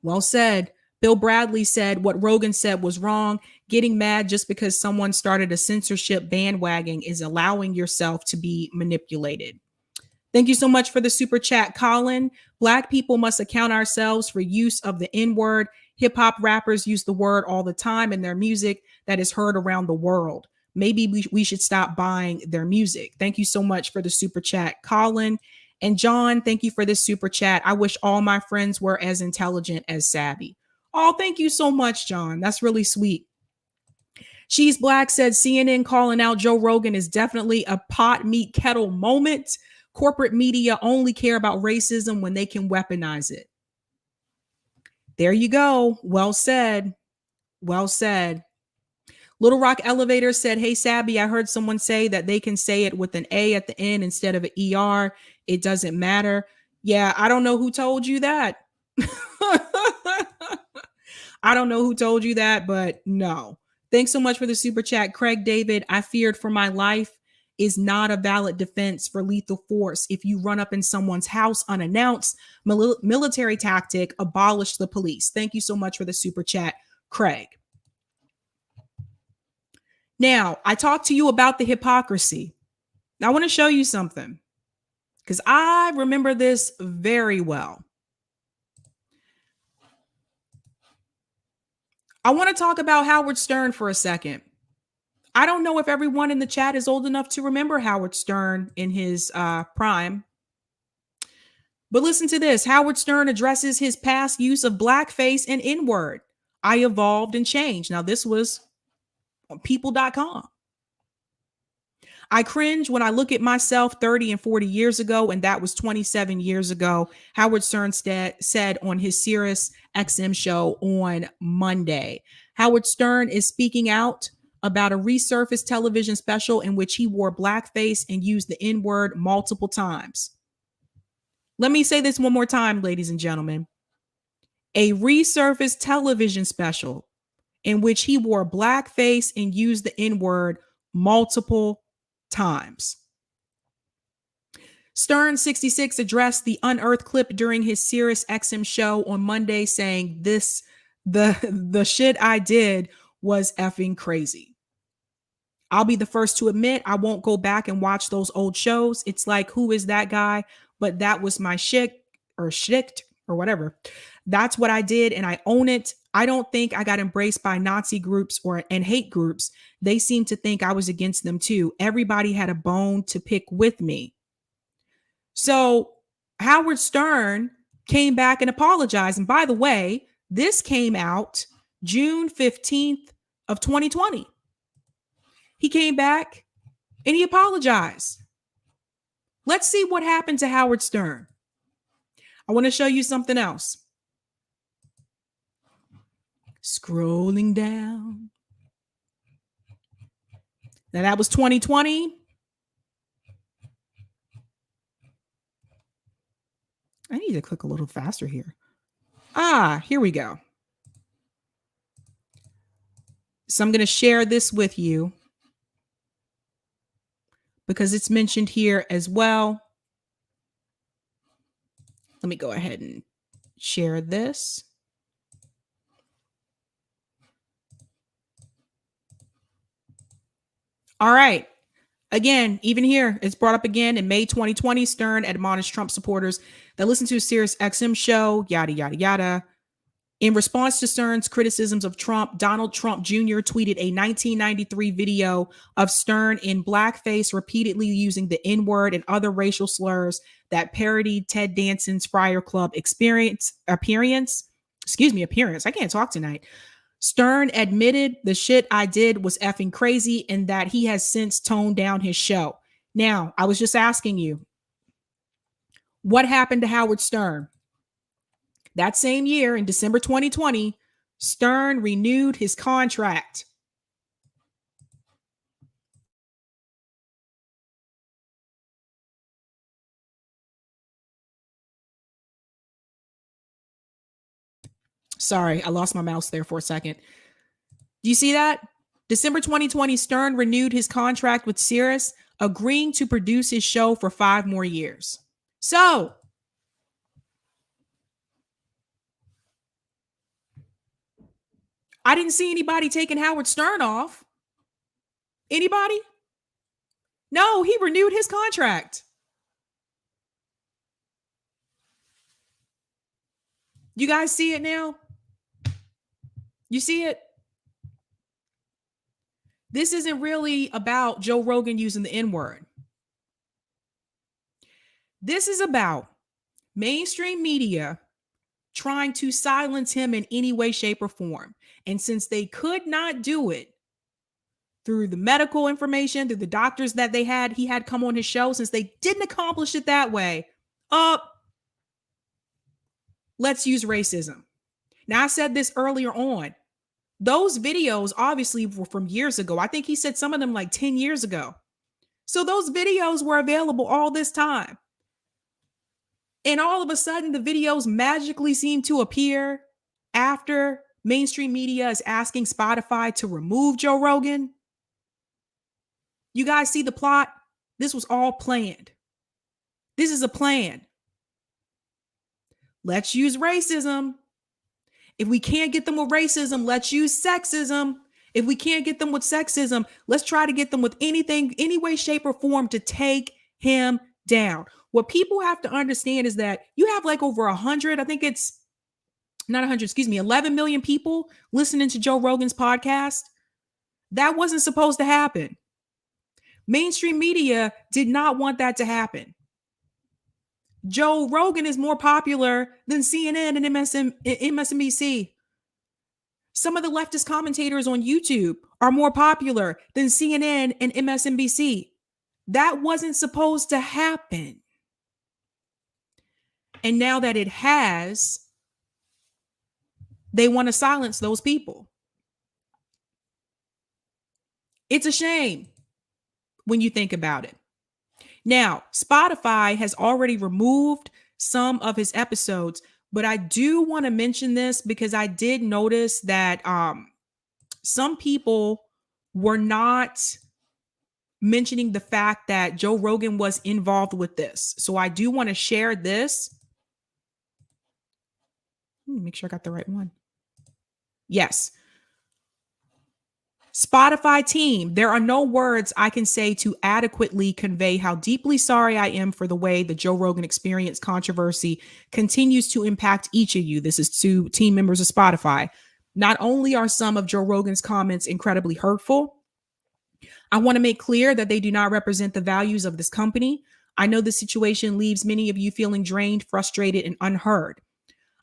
Well said. Bill Bradley said what Rogan said was wrong. Getting mad just because someone started a censorship bandwagon is allowing yourself to be manipulated. Thank you so much for the super chat, Colin. Black people must account ourselves for use of the N-word. Hip hop rappers use the word all the time in their music that is heard around the world. Maybe we should stop buying their music. Thank you so much for the super chat, Colin. And John, thank you for this super chat. I wish all my friends were as intelligent as Sabby. Oh, thank you so much, John. That's really sweet. She's Black said CNN calling out Joe Rogan is definitely a pot meat kettle moment. Corporate media only care about racism when they can weaponize it. There you go. Well said. Well said. Little Rock Elevator said, hey, Sabby, I heard someone say that they can say it with an A at the end instead of an ER. It doesn't matter. Yeah, I don't know who told you that. I don't know who told you that, but no. Thanks so much for the super chat, Craig David. I feared for my life is not a valid defense for lethal force. If you run up in someone's house unannounced, military tactic, abolish the police. Thank you so much for the super chat, Craig. Now, I talked to you about the hypocrisy. Now, I want to show you something because I remember this very well. I want to talk about Howard Stern for a second. I don't know if everyone in the chat is old enough to remember Howard Stern in his prime. But listen to this. Howard Stern addresses his past use of blackface and N-word. I evolved and changed. Now, this was on people.com. I cringe when I look at myself 30 and 40 years ago, and that was 27 years ago. Howard Stern said on his Sirius XM show on Monday. Howard Stern is speaking out about a resurfaced television special in which he wore blackface and used the N-word multiple times. Let me say this one more time, ladies and gentlemen. A resurfaced television special in which he wore blackface and used the N-word multiple times. Stern 66 addressed the unearthed clip during his Sirius XM show on Monday, saying the shit I did was effing crazy. I'll be the first to admit I won't go back and watch those old shows. It's like, who is that guy? but that was my shtick or whatever. That's what I did, and I own it. I don't think I got embraced by Nazi groups and hate groups. They seemed to think I was against them too. Everybody had a bone to pick with me. So Howard Stern came back and apologized. And by the way, this came out June 15th of 2020. He came back and he apologized. Let's see what happened to Howard Stern. I want to show you something else. Scrolling down. Now that was 2020. I need to click a little faster here. Here we go. So I'm going to share this with you because it's mentioned here as well. Let me go ahead and share this. All right. Again, even here, it's brought up again in May 2020. Stern admonished Trump supporters that listen to a Sirius XM show, yada, yada, yada. In response to Stern's criticisms of Trump, Donald Trump Jr. tweeted a 1993 video of Stern in blackface, repeatedly using the N-word and other racial slurs that parodied Ted Danson's Friar Club appearance. I can't talk tonight. Stern admitted the shit I did was effing crazy and that he has since toned down his show. Now, I was just asking you, what happened to Howard Stern? That same year, in December 2020, Stern renewed his contract. Sorry, I lost my mouse there for a second. Do you see that? December 2020, Stern renewed his contract with Sirius, agreeing to produce his show for 5 more years. So, I didn't see anybody taking Howard Stern off. Anybody? No, he renewed his contract. You guys see it now? You see it? This isn't really about Joe Rogan using the N-word. This is about mainstream media trying to silence him in any way, shape, or form. And since they could not do it through the medical information, through the doctors that he had come on his show, since they didn't accomplish it that way, let's use racism. Now, I said this earlier on. Those videos obviously were from years ago. I think he said some of them like 10 years ago. So those videos were available all this time. And all of a sudden, the videos magically seem to appear after mainstream media is asking Spotify to remove Joe Rogan. You guys see the plot? This was all planned. This is a plan. Let's use racism. If we can't get them with racism, let's use sexism. If we can't get them with sexism, let's try to get them with anything, any way, shape, or form to take him down. What people have to understand is that you have like over 100, I think it's not 100, 11 million people listening to Joe Rogan's podcast. That wasn't supposed to happen. Mainstream media did not want that to happen. Joe Rogan is more popular than CNN and MSNBC. Some of the leftist commentators on YouTube are more popular than CNN and MSNBC. That wasn't supposed to happen. And now that it has, they want to silence those people. It's a shame when you think about it. Now, Spotify has already removed some of his episodes, but I do want to mention this because I did notice that some people were not mentioning the fact that Joe Rogan was involved with this. So I do want to share this. Make sure I got the right one. Yes. Spotify team, there are no words I can say to adequately convey how deeply sorry I am for the way the Joe Rogan Experience controversy continues to impact each of you. This is to team members of Spotify. Not only are some of Joe Rogan's comments incredibly hurtful, I want to make clear that they do not represent the values of this company. I know the situation leaves many of you feeling drained, frustrated, and unheard.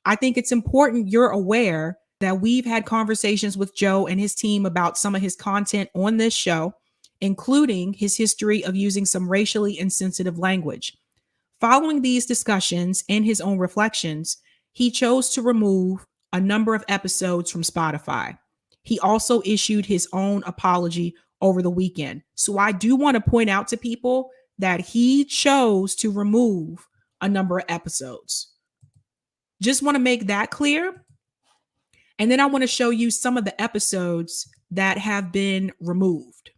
I think it's important you're aware that we've had conversations with Joe and his team about some of his content on this show, including his history of using some racially insensitive language. Following these discussions and his own reflections, he chose to remove a number of episodes from Spotify. He also issued his own apology over the weekend. So I do want to point out to people that he chose to remove a number of episodes. Just want to make that clear. And then I want to show you some of the episodes that have been removed.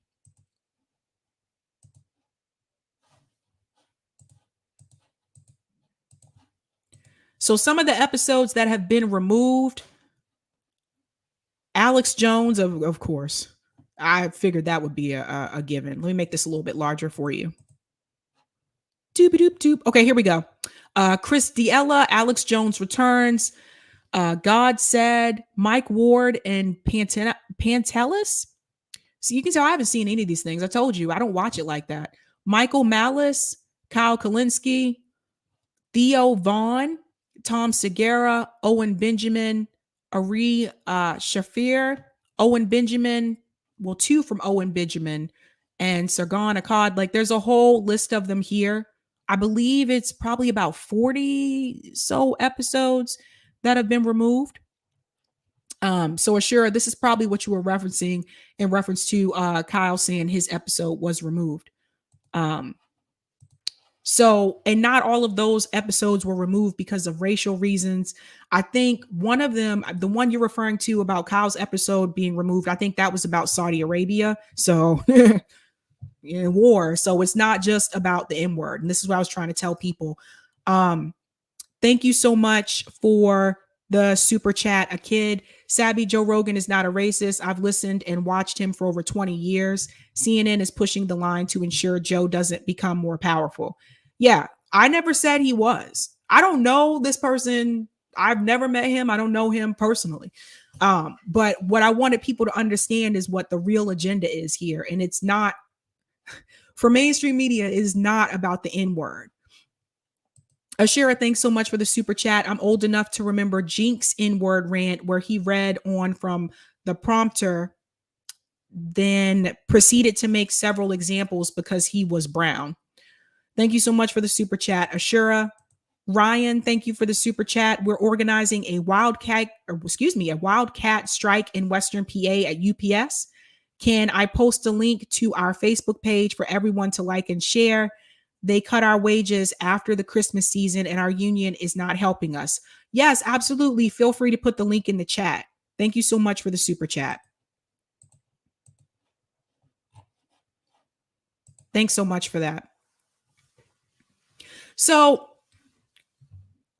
So some of the episodes that have been removed, Alex Jones, of course, I figured that would be a given. Let me make this a little bit larger for you. Doop-a-doop-doop. Okay, here we go. Chris D'Ella, Alex Jones returns. God Said, Mike Ward, and Pantelis. So you can tell I haven't seen any of these things. I told you, I don't watch it like that. Michael Malice, Kyle Kalinske, Theo Vaughn, Tom Segura, Owen Benjamin, Ari Shafir, Owen Benjamin, well, 2 from Owen Benjamin, and Sargon Akkad. Like, there's a whole list of them here. I believe it's probably about 40 so episodes that have been removed. So Ashura, this is probably what you were referencing in reference to Kyle saying his episode was removed. So, and not all of those episodes were removed because of racial reasons. I think one of them, the one you're referring to about Kyle's episode being removed, I think that was about Saudi Arabia. So in war. So it's not just about the N-word. And this is what I was trying to tell people. Thank you so much for the super chat. A kid, Sabby, Joe Rogan is not a racist. I've listened and watched him for over 20 years. CNN is pushing the line to ensure Joe doesn't become more powerful. Yeah, I never said he was. I don't know this person. I've never met him. I don't know him personally. But what I wanted people to understand is what the real agenda is here. And it's not, for mainstream media, is not about the N-word. Ashira, thanks so much for the super chat. I'm old enough to remember Jink's N-word rant where he read on from the prompter, then proceeded to make several examples because he was brown. Thank you so much for the super chat, Ashura. Ryan, thank you for the super chat. We're organizing a wildcat strike in Western PA at UPS. Can I post a link to our Facebook page for everyone to like and share? They cut our wages after the Christmas season and our union is not helping us. Yes, absolutely. Feel free to put the link in the chat. Thank you so much for the super chat. Thanks so much for that. So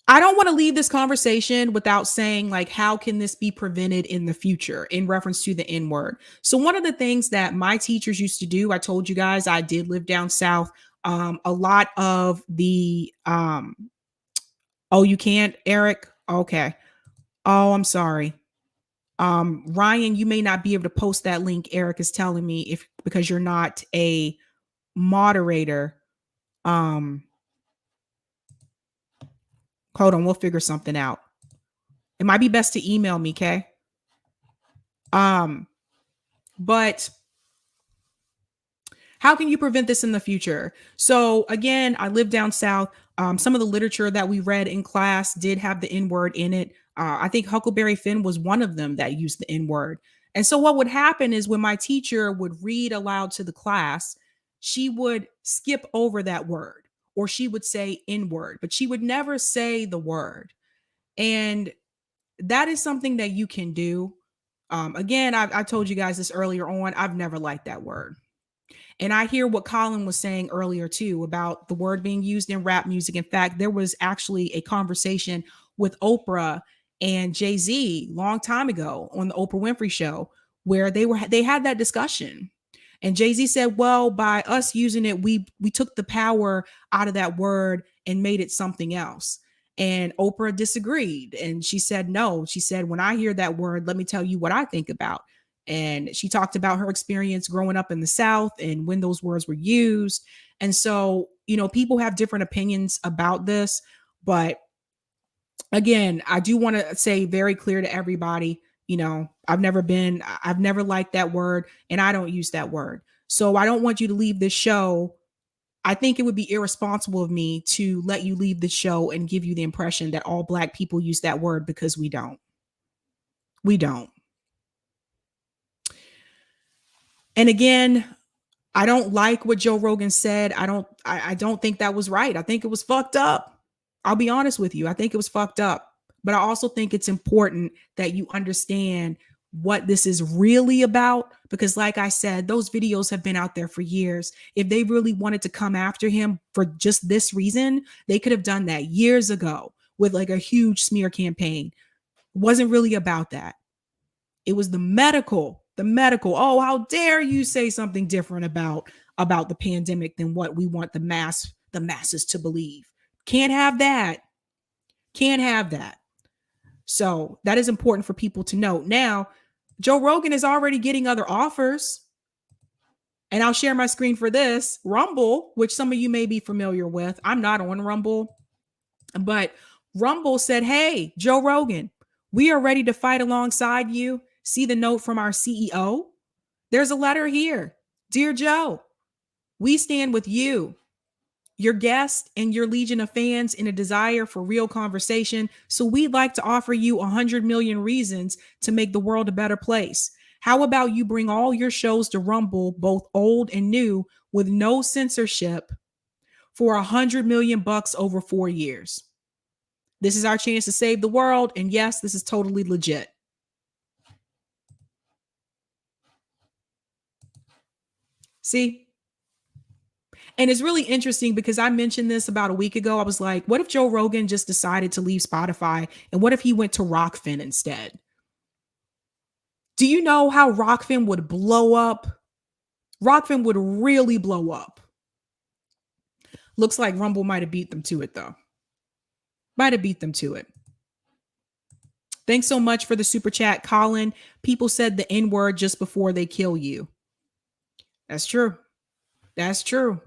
I don't want to leave this conversation without saying, like, how can this be prevented in the future in reference to the N-word? So one of the things that my teachers used to do, I told you guys, I did live down south. A lot of the, oh, you can't, Eric? Okay. Oh, I'm sorry. Ryan, you may not be able to post that link. Eric is telling me because you're not a moderator. Hold on, we'll figure something out. It might be best to email me, okay? But how can you prevent this in the future? So again, I live down south. Some of the literature that we read in class did have the N-word in it. I think Huckleberry Finn was one of them that used the N-word. And so what would happen is when my teacher would read aloud to the class, she would skip over that word, or she would say N-word, but she would never say the word. And that is something that you can do. Again, I told you guys this earlier on. I've never liked that word. And I hear what Colin was saying earlier too about the word being used in rap music. In fact, there was actually a conversation with Oprah and Jay-Z long time ago on the Oprah Winfrey Show where they had that discussion. And Jay-Z said, well, by us using it, we took the power out of that word and made it something else. And Oprah disagreed. And she said, no, she said, when I hear that word, let me tell you what I think about. And she talked about her experience growing up in the South and when those words were used. And so, you know, people have different opinions about this. But again, I do want to say very clear to everybody, you know, I've never liked that word, and I don't use that word. So I don't want you to leave this show. I think it would be irresponsible of me to let you leave the show and give you the impression that all Black people use that word, because we don't. We don't. And again, I don't like what Joe Rogan said. I don't think that was right. I think it was fucked up. I'll be honest with you. I think it was fucked up. But I also think it's important that you understand what this is really about, because like I said, those videos have been out there for years. If they really wanted to come after him for just this reason, they could have done that years ago with like a huge smear campaign. It wasn't really about that. It was the medical. Oh, how dare you say something different about the pandemic than what we want the masses to believe. Can't have that. Can't have that. So that is important for people to know. Now, Joe Rogan is already getting other offers. And I'll share my screen for this. Rumble, which some of you may be familiar with. I'm not on Rumble. But Rumble said, hey, Joe Rogan, we are ready to fight alongside you. See the note from our CEO? There's a letter here. Dear Joe, we stand with you, your guest, and your legion of fans in a desire for real conversation. So we'd like to offer you 100 million reasons to make the world a better place. How about you bring all your shows to Rumble, both old and new, with no censorship, for 100 million bucks over 4 years? This is our chance to save the world. And yes, this is totally legit. See? And it's really interesting because I mentioned this about a week ago. I was like, what if Joe Rogan just decided to leave Spotify? And what if he went to Rockfin instead? Do you know how Rockfin would blow up? Rockfin would really blow up. Looks like Rumble might have beat them to it, though. Might have beat them to it. Thanks so much for the super chat, Colin. People said the N-word just before they kill you. That's true. That's true.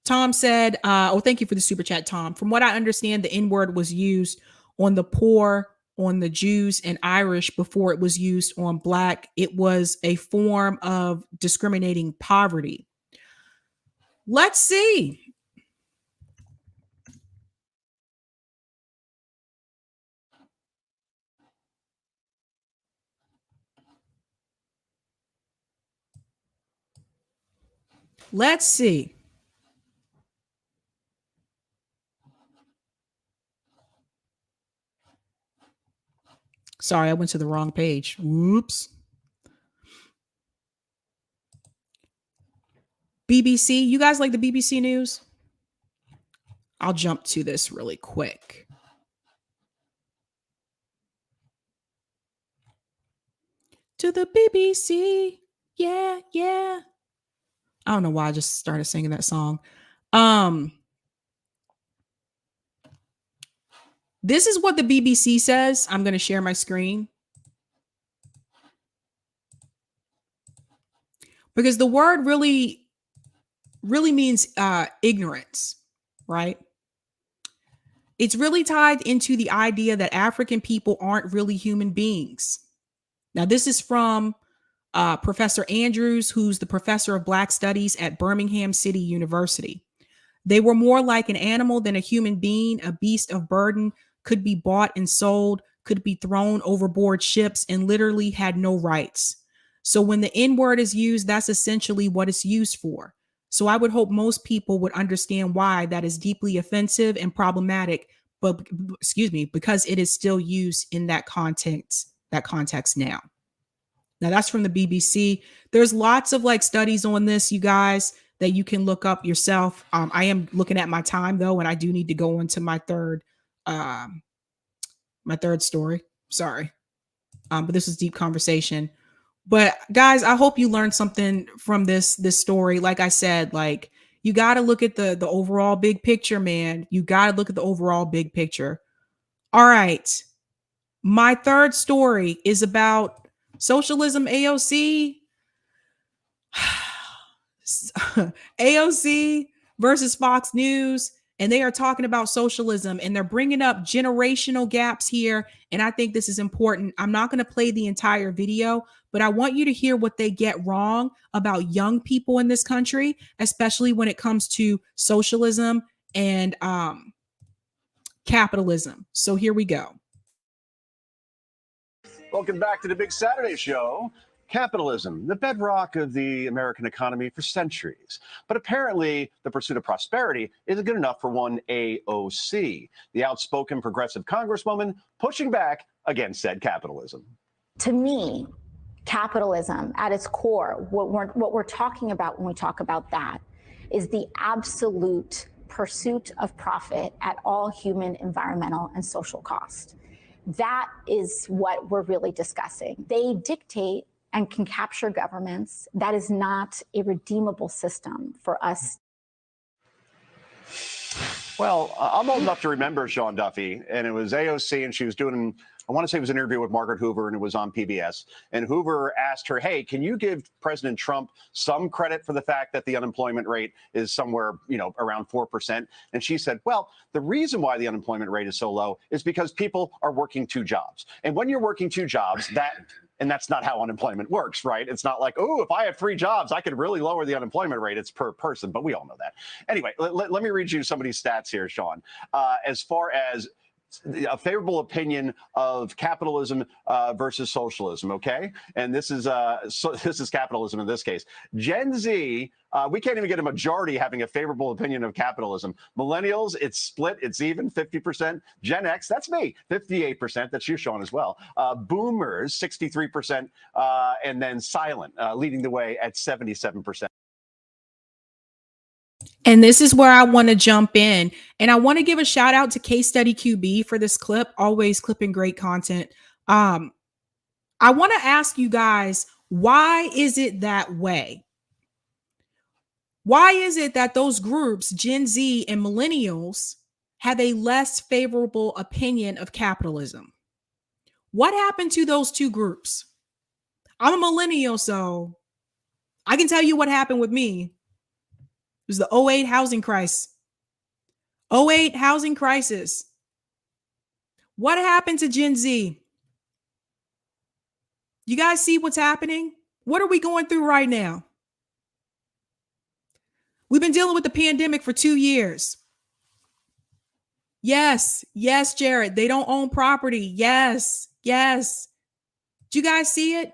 Tom said, thank you for the super chat, Tom. From what I understand, the N-word was used on the poor, on the Jews and Irish before it was used on Black. It was a form of discriminating poverty. Let's see. Let's see. Sorry, I went to the wrong page. Whoops. BBC. You guys like the BBC News? I'll jump to this really quick. To the BBC. Yeah, yeah. I don't know why I just started singing that song. This is what the BBC says. I'm going to share my screen. Because the word really means ignorance, right? It's really tied into the idea that African people aren't really human beings. Now, this is from Professor Andrews, who's the professor of Black Studies at Birmingham City University. They were more like an animal than a human being, a beast of burden, could be bought and sold, could be thrown overboard ships, and literally had no rights. So when the N-word is used, that's essentially what it's used for. So I would hope most people would understand why that is deeply offensive and problematic, but because it is still used in that context now. Now that's from the BBC. There's lots of like studies on this, you guys, that you can look up yourself. I am looking at my time though, and I do need to go into my third story. Sorry. But this is deep conversation. But guys, I hope you learned something from this story. Like I said, like you got to look at the overall big picture, man. You got to look at the overall big picture. All right. My third story is about socialism, AOC. AOC versus Fox News, and they are talking about socialism, and they're bringing up generational gaps here, and I think this is important. I'm not going to play the entire video, but I want you to hear what they get wrong about young people in this country, especially when it comes to socialism and capitalism. So here we go. Welcome back to the Big Saturday Show. Capitalism, the bedrock of the American economy for centuries. But apparently, the pursuit of prosperity isn't good enough for one AOC, the outspoken progressive congresswoman pushing back against said capitalism. To me, capitalism at its core, what we're talking about when we talk about that is the absolute pursuit of profit at all human, environmental, and social cost. That is what we're really discussing. They dictate and can capture governments. That is not a redeemable system for us. Well, I'm old enough to remember Sean Duffy, and it was AOC, and she was doing, I want to say it was an interview with Margaret Hoover, and it was on PBS. And Hoover asked her, hey, can you give President Trump some credit for the fact that the unemployment rate is somewhere, around 4%? And she said, well, the reason why the unemployment rate is so low is because people are working 2 jobs. And when you're working 2 jobs, and that's not how unemployment works, right? It's not like, oh, if I have 3 jobs, I could really lower the unemployment rate. It's per person, but we all know that. Anyway, let me read you some of these stats here, Sean. As far as a favorable opinion of capitalism versus socialism, okay? And this is capitalism in this case. Gen Z, we can't even get a majority having a favorable opinion of capitalism. Millennials, it's split, it's even, 50%. Gen X, that's me, 58%. That's you, Sean, as well. Boomers, 63%, and then silent, leading the way at 77%. And this is where I want to jump in. And I want to give a shout out to Case Study QB for this clip, always clipping great content. I want to ask you guys, why is it that way? Why is it that those groups, Gen Z and millennials, have a less favorable opinion of capitalism? What happened to those two groups? I'm a millennial, so I can tell you what happened with me. It was the 08 housing crisis. 08 housing crisis. What happened to Gen Z? You guys see what's happening? What are we going through right now? We've been dealing with the pandemic for 2 years. Yes, Jared, they don't own property. Yes. Do you guys see it?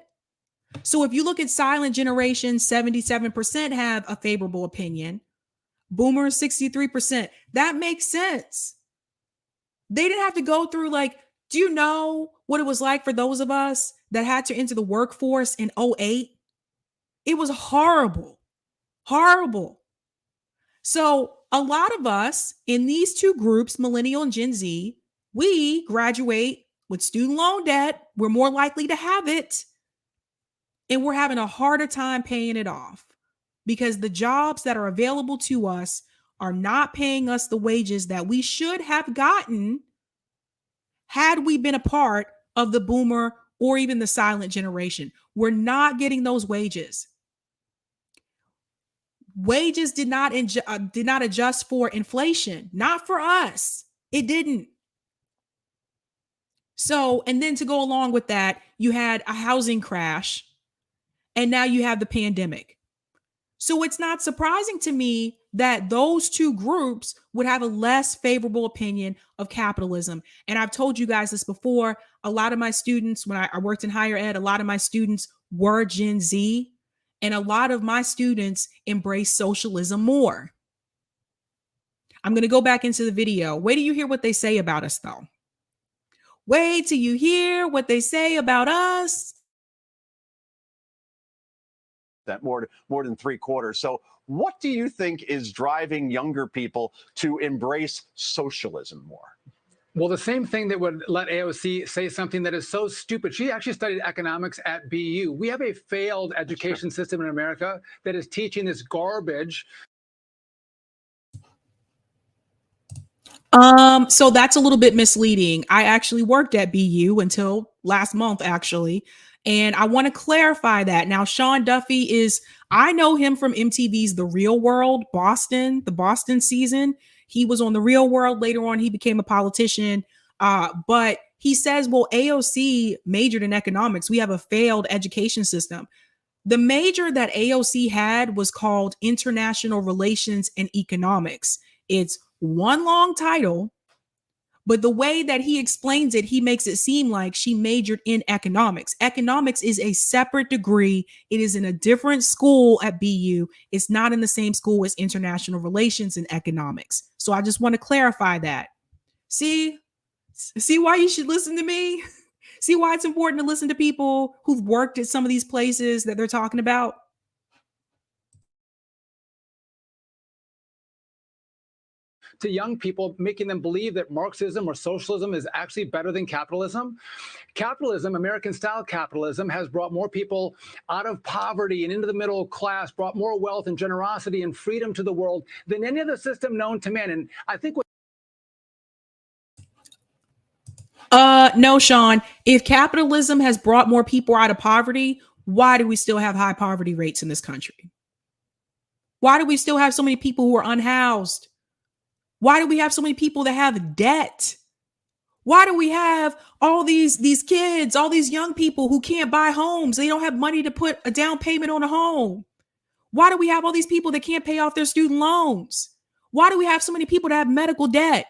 So if you look at silent generation, 77% have a favorable opinion. Boomers, 63%. That makes sense. They didn't have to go through, do you know what it was like for those of us that had to enter the workforce in 08? It was horrible. So a lot of us in these two groups, millennial and Gen Z, we graduate with student loan debt. We're more likely to have it. And we're having a harder time paying it off because the jobs that are available to us are not paying us the wages that we should have gotten had we been a part of the boomer or even the silent generation. We're not getting those wages. Wages did not adjust for inflation. Not for us. It didn't. So, and then to go along with that, you had a housing crash, and now you have the pandemic. So it's not surprising to me that those two groups would have a less favorable opinion of capitalism. And I've told you guys this before. A lot of my students, when I worked in higher ed, a lot of my students were Gen Z. And a lot of my students embrace socialism more. I'm going to go back into the video. Wait till you hear what they say about us, though. Wait till you hear what they say about us. That more than 3/4. So what do you think is driving younger people to embrace socialism more? Well, the same thing that would let AOC say something that is so stupid. She actually studied economics at BU. We have a failed education system in America that is teaching this garbage. So that's a little bit misleading. I actually worked at BU until last month, actually. And I want to clarify that. Now, Sean Duffy I know him from MTV's The Real World, Boston, the Boston season. He was on The Real World. Later on, he became a politician. But he says, well, AOC majored in economics. We have a failed education system. The major that AOC had was called International Relations and Economics. It's one long title, but the way that he explains it, he makes it seem like she majored in economics. Economics is a separate degree. It is in a different school at BU. It's not in the same school as International Relations and Economics. So I just want to clarify that. See why you should listen to me? See why it's important to listen to people who've worked at some of these places that they're talking about? To young people, making them believe that Marxism or socialism is actually better than capitalism. Capitalism, American-style capitalism, has brought more people out of poverty and into the middle class, brought more wealth and generosity and freedom to the world than any other system known to man. And I think no, Sean, if capitalism has brought more people out of poverty, why do we still have high poverty rates in this country? Why do we still have so many people who are unhoused? Why do we have so many people that have debt? Why do we have all these kids, all these young people who can't buy homes? They don't have money to put a down payment on a home. Why do we have all these people that can't pay off their student loans? Why do we have so many people that have medical debt?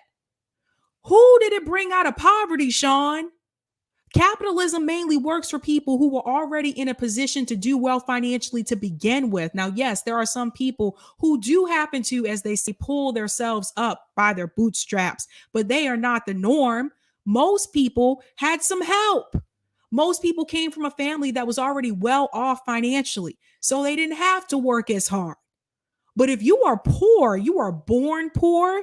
Who did it bring out of poverty, Sean? Capitalism mainly works for people who were already in a position to do well financially to begin with. Now, yes, there are some people who do happen to, as they say, pull themselves up by their bootstraps, but they are not the norm. Most people had some help. Most people came from a family that was already well off financially, so they didn't have to work as hard. But if you are poor, you are born poor,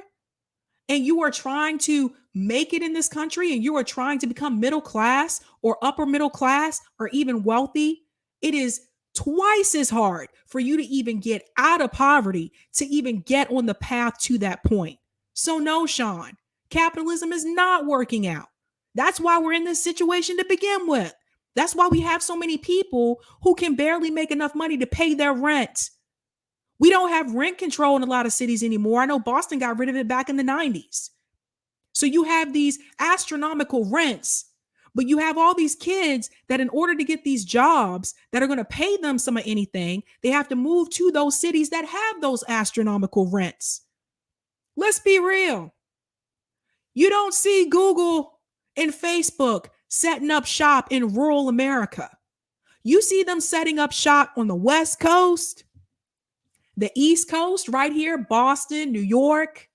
and you are trying to make it in this country and you are trying to become middle class or upper middle class or even wealthy, it is twice as hard for you to even get out of poverty, to even get on the path to that point. So no, Sean, capitalism is not working out. That's why we're in this situation to begin with. That's why we have so many people who can barely make enough money to pay their rent. We don't have rent control in a lot of cities anymore. I know Boston got rid of it back in the 90s. So you have these astronomical rents, but you have all these kids that in order to get these jobs that are going to pay them some of anything, they have to move to those cities that have those astronomical rents. Let's be real. You don't see Google and Facebook setting up shop in rural America. You see them setting up shop on the West Coast, the East Coast, right here, Boston, New York.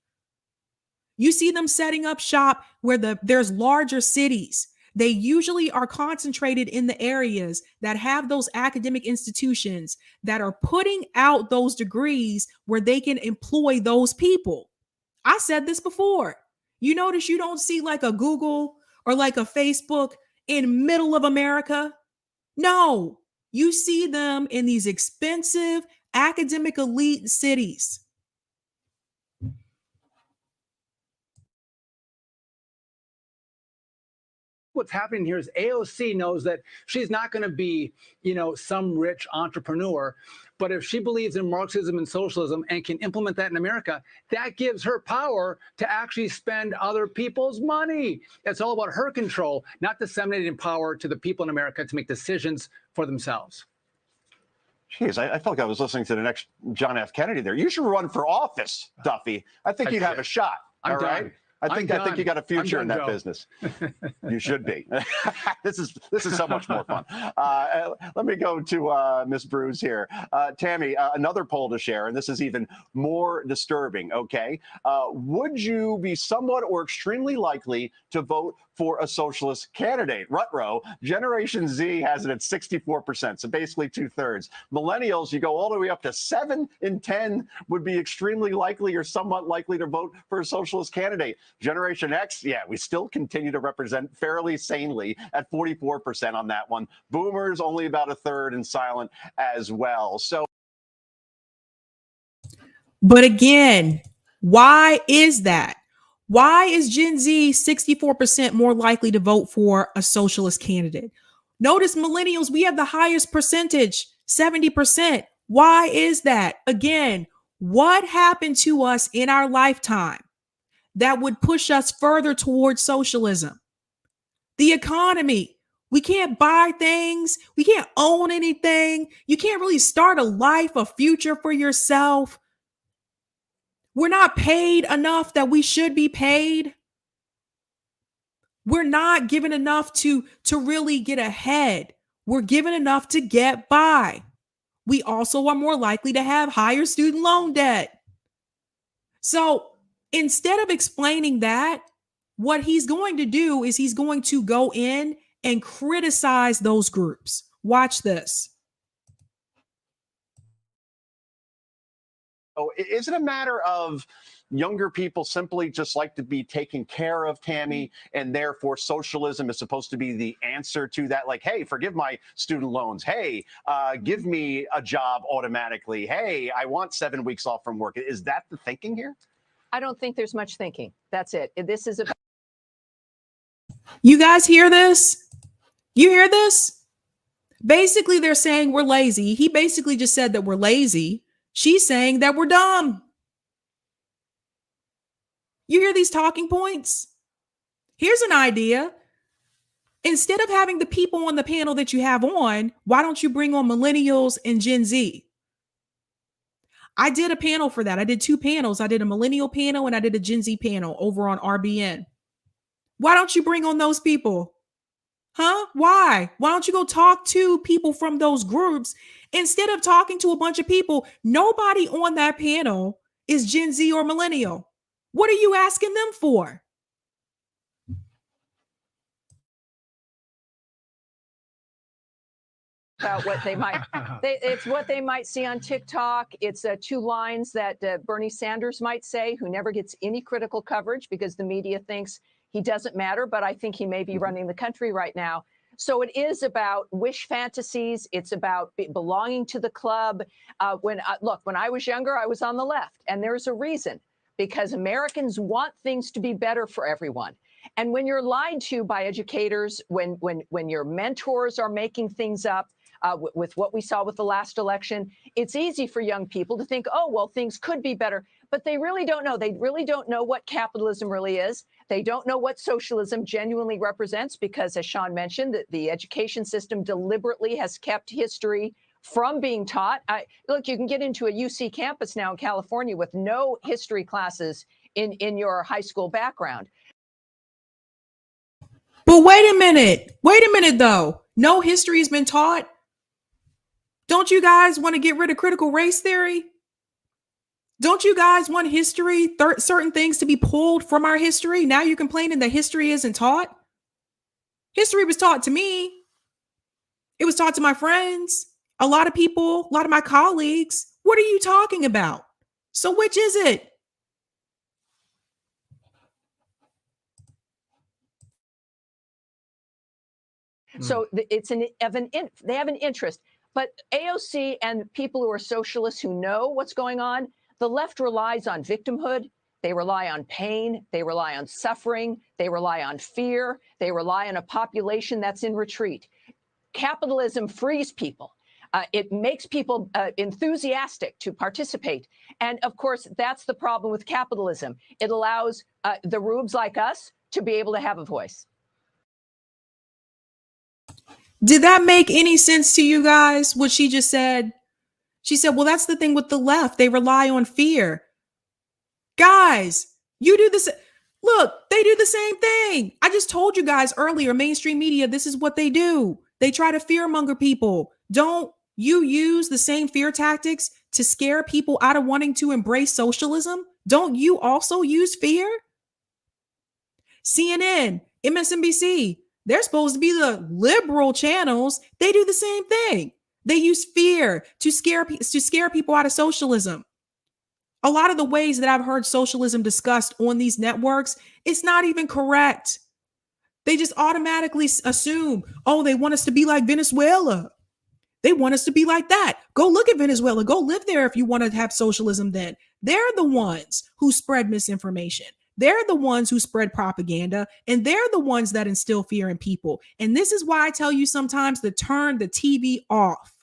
You see them setting up shop where there's larger cities. They usually are concentrated in the areas that have those academic institutions that are putting out those degrees where they can employ those people. I said this before. You notice you don't see like a Google or like a Facebook in middle of America. No, you see them in these expensive academic elite cities. What's happening here is AOC knows that she's not going to be, some rich entrepreneur. But if she believes in Marxism and socialism and can implement that in America, that gives her power to actually spend other people's money. It's all about her control, not disseminating power to the people in America to make decisions for themselves. Jeez, I felt like I was listening to the next John F. Kennedy there. You should run for office, Duffy. I think you'd have a shot. I'm all right? done. I think you got a future in that Joe. business. You should be. This is so much more fun. Let me go to Miss Bruce here. Tammy, another poll to share, and this is even more disturbing. Okay, would you be somewhat or extremely likely to vote for a socialist candidate. Rutrow, Generation Z has it at 64%, so basically 2/3. Millennials, you go all the way up to 7 in 10 would be extremely likely or somewhat likely to vote for a socialist candidate. Generation X, yeah, we still continue to represent fairly sanely at 44% on that one. Boomers, only about a third, and silent as well. So, but again, why is that? Why is Gen Z 64% more likely to vote for a socialist candidate? Notice millennials, we have the highest percentage, 70%. Why is that? Again, what happened to us in our lifetime that would push us further towards socialism? The economy. We can't buy things. We can't own anything. You can't really start a life, a future for yourself. We're not paid enough that we should be paid. We're not given enough to really get ahead. We're given enough to get by. We also are more likely to have higher student loan debt. So instead of explaining that, what he's going to do is he's going to go in and criticize those groups. Watch this. Oh, is it a matter of younger people simply just like to be taken care of, Tammy, and therefore socialism is supposed to be the answer to that? Like, hey, forgive my student loans. Hey, give me a job automatically. Hey, I want 7 weeks off from work. Is that the thinking here? I don't think there's much thinking. That's it. This is a. You guys hear this? You hear this? Basically, they're saying we're lazy. He basically just said that we're lazy. She's saying that we're dumb. You hear these talking points? Here's an idea. Instead of having the people on the panel that you have on, why don't you bring on millennials and Gen Z? I did a panel for that. I did 2 panels. I did a millennial panel and I did a Gen Z panel over on RBN. Why don't you bring on those people? Huh? Why? Why don't you go talk to people from those groups instead of talking to a bunch of people? Nobody on that panel is Gen Z or millennial. What are you asking them for? About what they might, it's what they might see on TikTok. It's 2 lines that Bernie Sanders might say, who never gets any critical coverage because the media thinks he doesn't matter, but I think he may be running the country right now. So it is about wish fantasies. It's about belonging to the club. When I was younger, I was on the left, and there's a reason, because Americans want things to be better for everyone. And when you're lied to by educators, when your mentors are making things up, with what we saw with the last election, it's easy for young people to think, oh, well, things could be better. But they really don't know. They really don't know what capitalism really is. They don't know what socialism genuinely represents because, as Sean mentioned, the education system deliberately has kept history from being taught. Look, you can get into a UC campus now in California with no history classes in your high school background. But wait a minute, though. No history has been taught. Don't you guys want to get rid of critical race theory? Don't you guys want history, certain things to be pulled from our history? Now you're complaining that history isn't taught? History was taught to me. It was taught to my friends, a lot of people, a lot of my colleagues. What are you talking about? So which is it? So they have an interest. But AOC and people who are socialists who know what's going on, the left relies on victimhood. They rely on pain. They rely on suffering. They rely on fear. They rely on a population that's in retreat. Capitalism frees people. It makes people enthusiastic to participate. And of course, that's the problem with capitalism. It allows the rubes like us to be able to have a voice. Did that make any sense to you guys, what she just said? She said, well, that's the thing with the left. They rely on fear. Guys, you do this. Look, they do the same thing. I just told you guys earlier, mainstream media, this is what they do. They try to fearmonger people. Don't you use the same fear tactics to scare people out of wanting to embrace socialism? Don't you also use fear? CNN, MSNBC, they're supposed to be the liberal channels. They do the same thing. They use fear to scare people out of socialism. A lot of the ways that I've heard socialism discussed on these networks, it's not even correct. They just automatically assume, oh, they want us to be like Venezuela. They want us to be like that. Go look at Venezuela. Go live there if you want to have socialism then. They're the ones who spread misinformation. They're the ones who spread propaganda, and they're the ones that instill fear in people. And this is why I tell you sometimes to turn the TV off.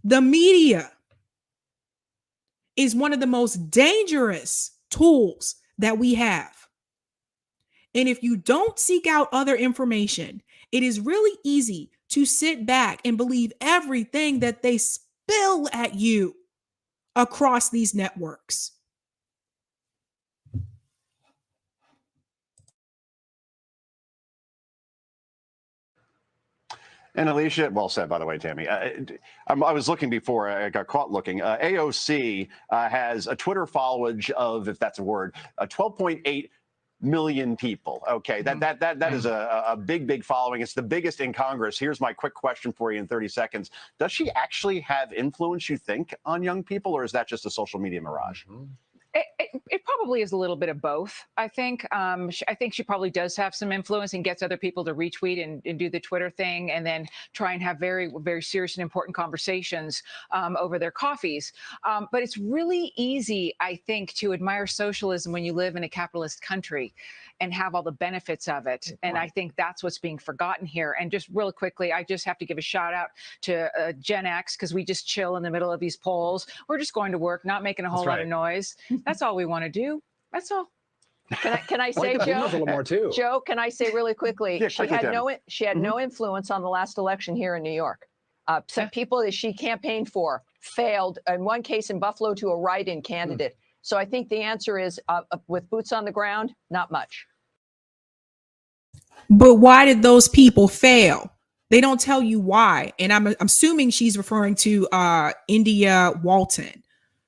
The media is one of the most dangerous tools that we have. And if you don't seek out other information, it is really easy to sit back and believe everything that they spill at you across these networks. And Alicia, well said, by the way, Tammy. I was looking before I got caught looking. AOC has a Twitter followage of, if that's a word, 12.8 million people. Okay, that is a big following. It's the biggest in Congress. Here's my quick question for you in 30 seconds. Does she actually have influence, you think, on young people, or is that just a social media mirage? It probably is a little bit of both. I think she probably does have some influence and gets other people to retweet and do the Twitter thing and then try and have very, very serious and important conversations over their coffees. But it's really easy, I think, to admire socialism when you live in a capitalist country and have all the benefits of it. And I think that's what's being forgotten here. And just real quickly, I just have to give a shout out to Gen X, because we just chill in the middle of these polls. We're just going to work, not making a whole lot of noise. That's all we want to do. That's all. Can I say, Joe? A little more too. Joe, can I say really quickly? Yeah, she had no influence on the last election here in New York. Some people that she campaigned for failed, in one case in Buffalo, to a write-in candidate. So I think the answer is, with boots on the ground, not much. But why did those people fail? They don't tell you why. And I'm assuming she's referring to India Walton.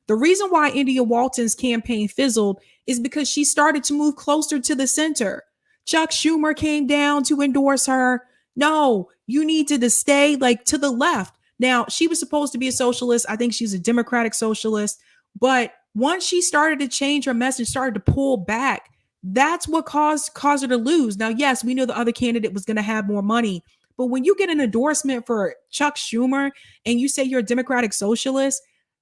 The reason why India Walton's campaign fizzled is because she started to move closer to the center. Chuck Schumer came down to endorse her. No, you need to stay like to the left. Now, she was supposed to be a socialist. I think she's a democratic socialist. But once she started to change her message, started to pull back, that's what caused her to lose. Now, yes, we know the other candidate was going to have more money. But when you get an endorsement for Chuck Schumer and you say you're a democratic socialist,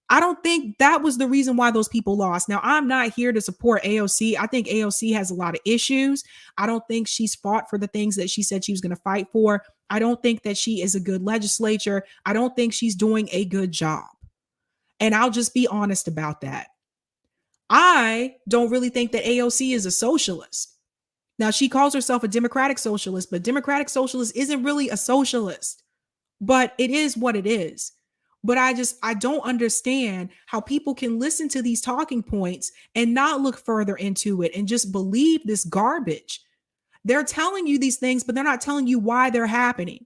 I don't think that was the reason why those people lost. Now, I'm not here to support AOC. I think AOC has a lot of issues. I don't think she's fought for the things that she said she was going to fight for. I don't think that she is a good legislator. I don't think she's doing a good job. And I'll just be honest about that. I don't really think that AOC is a socialist. Now, she calls herself a democratic socialist, but democratic socialist isn't really a socialist. But it is what it is. But I don't understand how people can listen to these talking points and not look further into it and just believe this garbage. They're telling you these things, but they're not telling you why they're happening.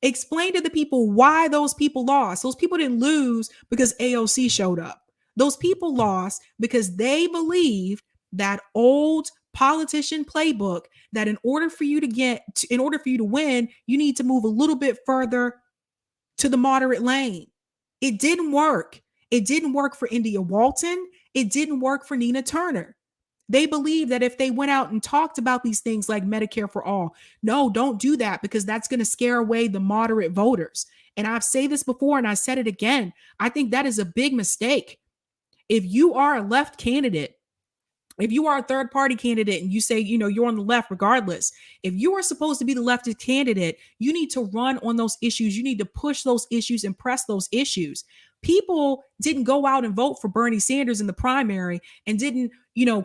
Explain to the people why those people lost. Those people didn't lose because AOC showed up. Those people lost because they believed that old politician playbook that in order for you to win, you need to move a little bit further to the moderate lane. It didn't work. It didn't work for India Walton. It didn't work for Nina Turner. They believe that if they went out and talked about these things like Medicare for all, no, don't do that because that's going to scare away the moderate voters. And I've said this before and I said it again. I think that is a big mistake. If you are a left candidate, if you are a third party candidate and you say, you're on the left regardless, if you are supposed to be the leftist candidate, you need to run on those issues. You need to push those issues and press those issues. People didn't go out and vote for Bernie Sanders in the primary and didn't,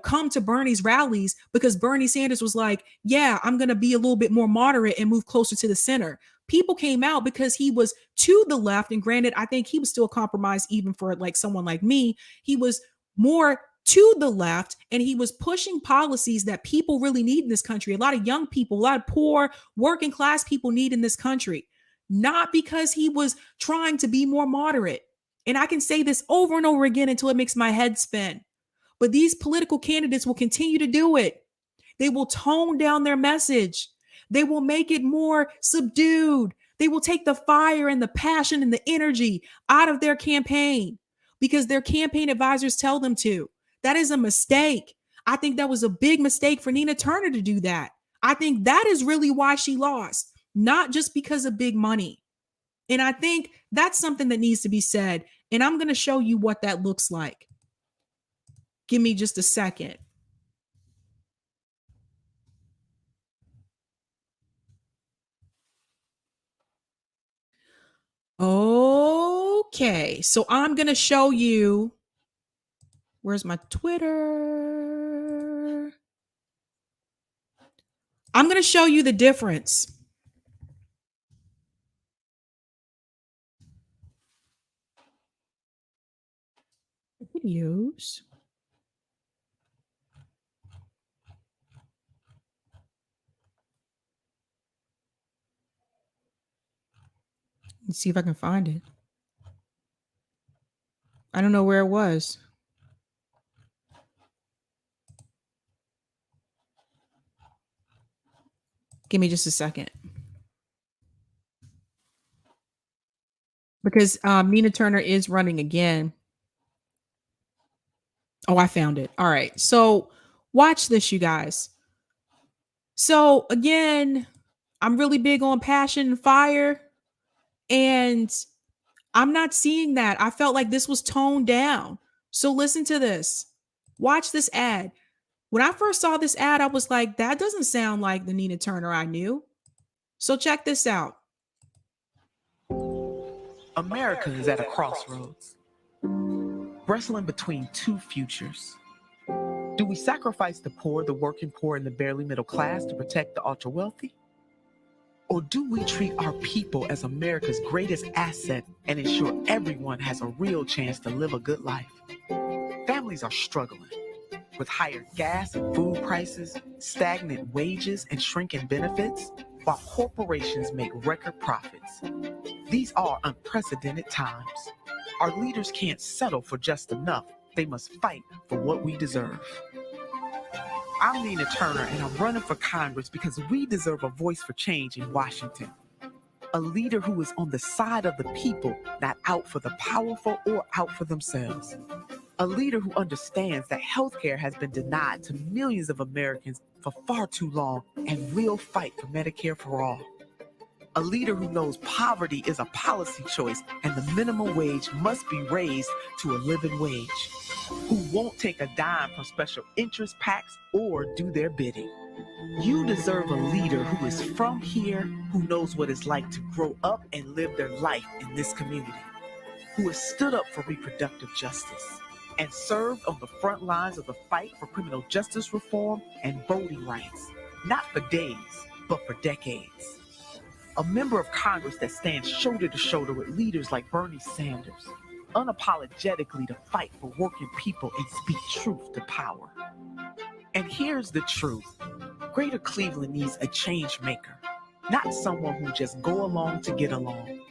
come to Bernie's rallies because Bernie Sanders was like, yeah, I'm going to be a little bit more moderate and move closer to the center. People came out because he was to the left. And granted, I think he was still a compromise even for like someone like me. He was more to the left, and he was pushing policies that people really need in this country. A lot of young people, a lot of poor working class people need in this country, not because he was trying to be more moderate. And I can say this over and over again until it makes my head spin. But these political candidates will continue to do it. They will tone down their message. They will make it more subdued. They will take the fire and the passion and the energy out of their campaign because their campaign advisors tell them to. That is a mistake. I think that was a big mistake for Nina Turner to do that. I think that is really why she lost, not just because of big money. And I think that's something that needs to be said. And I'm going to show you what that looks like. Give me just a second. Okay, so I'm going to show you. Where's my Twitter? I'm going to show you the difference. Videos. Let's see if I can find it. I don't know where it was. Give me just a second. Because Nina Turner is running again. Oh, I found it. All right. So watch this, you guys. So again, I'm really big on passion and fire. And I'm not seeing that. I felt like this was toned down. So listen to this. Watch this ad. When I first saw this ad, I was like, that doesn't sound like the Nina Turner I knew. So check this out. America is at a crossroads, wrestling between two futures. Do we sacrifice the poor, the working poor, and the barely middle class to protect the ultra wealthy? Or do we treat our people as America's greatest asset and ensure everyone has a real chance to live a good life? Families are struggling with higher gas and food prices, stagnant wages, and shrinking benefits, while corporations make record profits. These are unprecedented times. Our leaders can't settle for just enough. They must fight for what we deserve. I'm Nina Turner, and I'm running for Congress because we deserve a voice for change in Washington. A leader who is on the side of the people, not out for the powerful or out for themselves. A leader who understands that healthcare has been denied to millions of Americans for far too long and will fight for Medicare for all. A leader who knows poverty is a policy choice and the minimum wage must be raised to a living wage. Who won't take a dime from special interest PACs or do their bidding. You deserve a leader who is from here, who knows what it's like to grow up and live their life in this community, who has stood up for reproductive justice and served on the front lines of the fight for criminal justice reform and voting rights, not for days, but for decades. A member of Congress that stands shoulder to shoulder with leaders like Bernie Sanders, unapologetically to fight for working people and speak truth to power. And here's the truth. Greater Cleveland needs a change maker, not someone who just go along to get along.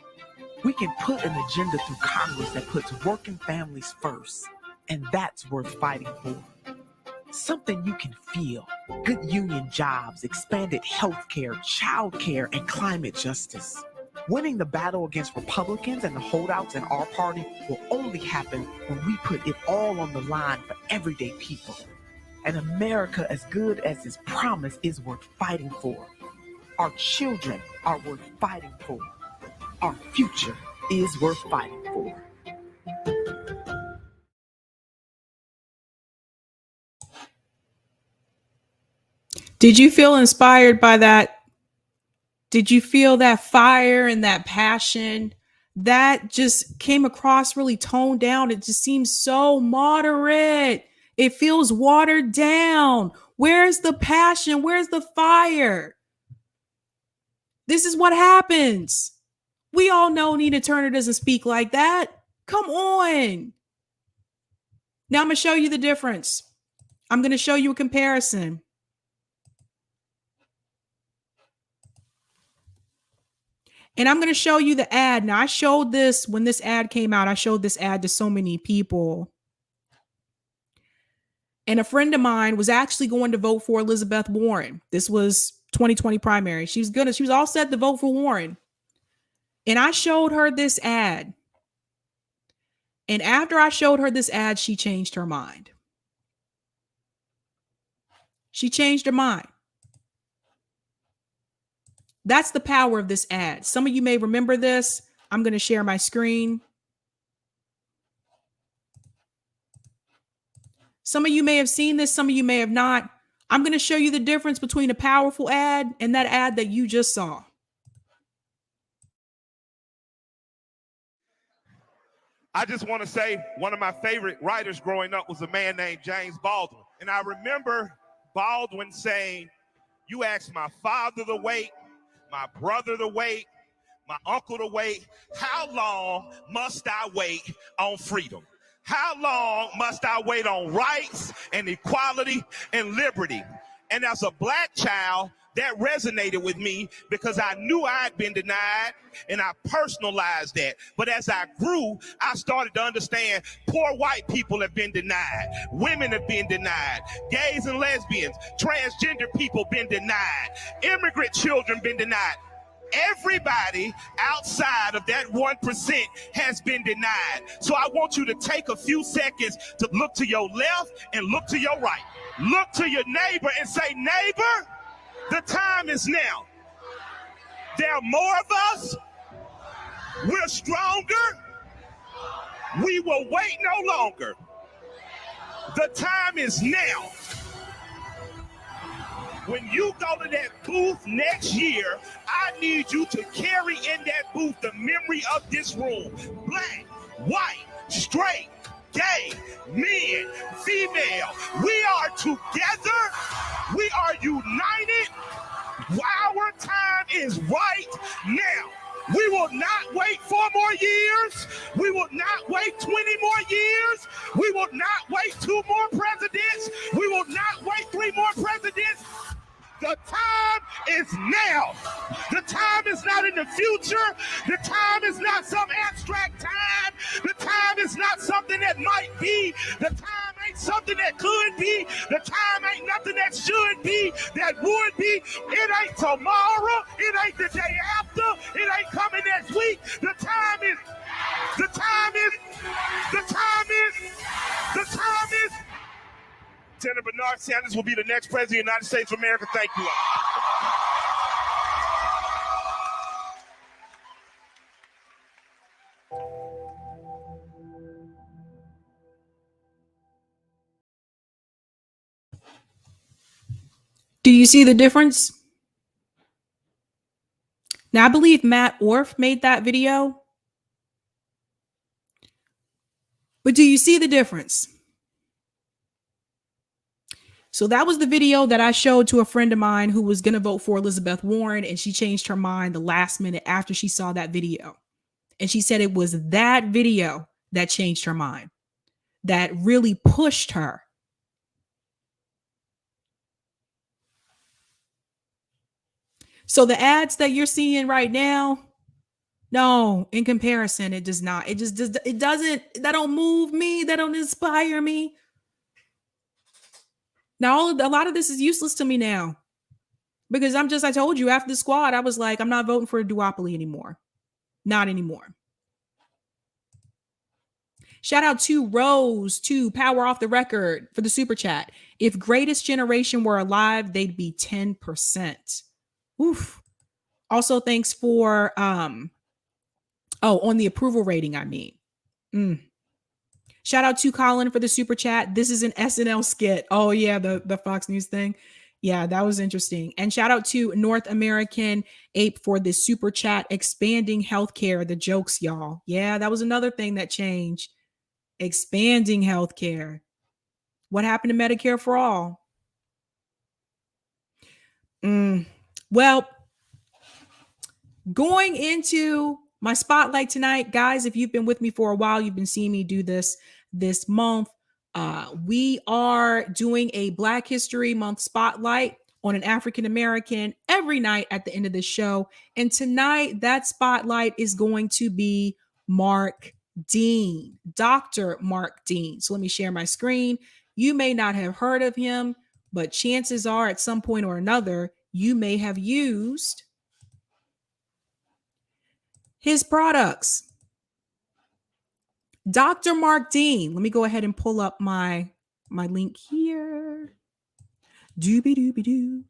We can put an agenda through Congress that puts working families first, and that's worth fighting for. Something you can feel. Good union jobs, expanded health care, child care, and climate justice. Winning the battle against Republicans and the holdouts in our party will only happen when we put it all on the line for everyday people. An America as good as its promise is worth fighting for. Our children are worth fighting for. Our future is worth fighting for. Did you feel inspired by that? Did you feel that fire and that passion? That just came across really toned down. It just seems so moderate. It feels watered down. Where's the passion? Where's the fire? This is what happens. We all know Nina Turner doesn't speak like that. Come on. Now I'm going to show you the difference. I'm going to show you a comparison. And I'm going to show you the ad. Now, I showed this when this ad came out. I showed this ad to so many people. And a friend of mine was actually going to vote for Elizabeth Warren. This was 2020 primary. She was all set to vote for Warren. And I showed her this ad. And after I showed her this ad, she changed her mind. She changed her mind. That's the power of this ad. Some of you may remember this. I'm going to share my screen. Some of you may have seen this. Some of you may have not. I'm going to show you the difference between a powerful ad and that ad that you just saw. I just want to say one of my favorite writers growing up was a man named James Baldwin. And I remember Baldwin saying, you ask my father to wait, my brother to wait, my uncle to wait. How long must I wait on freedom? How long must I wait on rights and equality and liberty? And as a black child, that resonated with me because I knew I'd been denied and I personalized that. But as I grew, I started to understand poor white people have been denied. Women have been denied. Gays and lesbians, transgender people been denied. Immigrant children been denied. Everybody outside of that 1% has been denied. So I want you to take a few seconds to look to your left and look to your right. Look to your neighbor and say, neighbor, the time is now. There are more of us. We're stronger. We will wait no longer. The time is now. When you go to that booth next year, I need you to carry in that booth the memory of this room. Black, white, straight, gay, men, female. We are together. We are united. Our time is right now. We will not wait 4 more years. We will not wait 20 more years. We will not wait 2 more presidents. We will not wait 3 more presidents. The time is now. The time is not in the future. The time is not some abstract time. The time is not something that might be. The time ain't something that could be. The time ain't nothing that should be, that would be. It ain't tomorrow. It ain't the day after. It ain't coming next week. The time is. Senator Bernard Sanders will be the next president of the United States of America. Thank you all. Do you see the difference? Now, I believe Matt Orff made that video. But do you see the difference? So that was the video that I showed to a friend of mine who was going to vote for Elizabeth Warren, and she changed her mind the last minute after she saw that video. And she said it was that video that changed her mind, that really pushed her. So the ads that you're seeing right now, no, in comparison, it does not. It doesn't, that don't move me. That don't inspire me. Now, a lot of this is useless to me now because I told you after the squad, I was like, I'm not voting for a duopoly anymore. Not anymore. Shout out to Rose, to Power Off the Record for the super chat. If Greatest Generation were alive, they'd be 10%. Oof. Also, thanks for, on the approval rating, I mean. Shout out to Colin for the super chat. This is an SNL skit. Oh, yeah, the Fox News thing. Yeah, that was interesting. And shout out to North American Ape for the super chat. Expanding healthcare, the jokes, y'all. Yeah, that was another thing that changed. Expanding healthcare. What happened to Medicare for all? Well, going into my spotlight tonight, guys, if you've been with me for a while, you've been seeing me do this month. We are doing a Black History Month spotlight on an African American every night at the end of the show. And tonight, that spotlight is going to be Mark Dean, Dr. Mark Dean. So let me share my screen. You may not have heard of him, but chances are at some point or another, you may have used his products. Dr. Mark Dean. Let me go ahead and pull up my link here. Doobie-doobie-doo.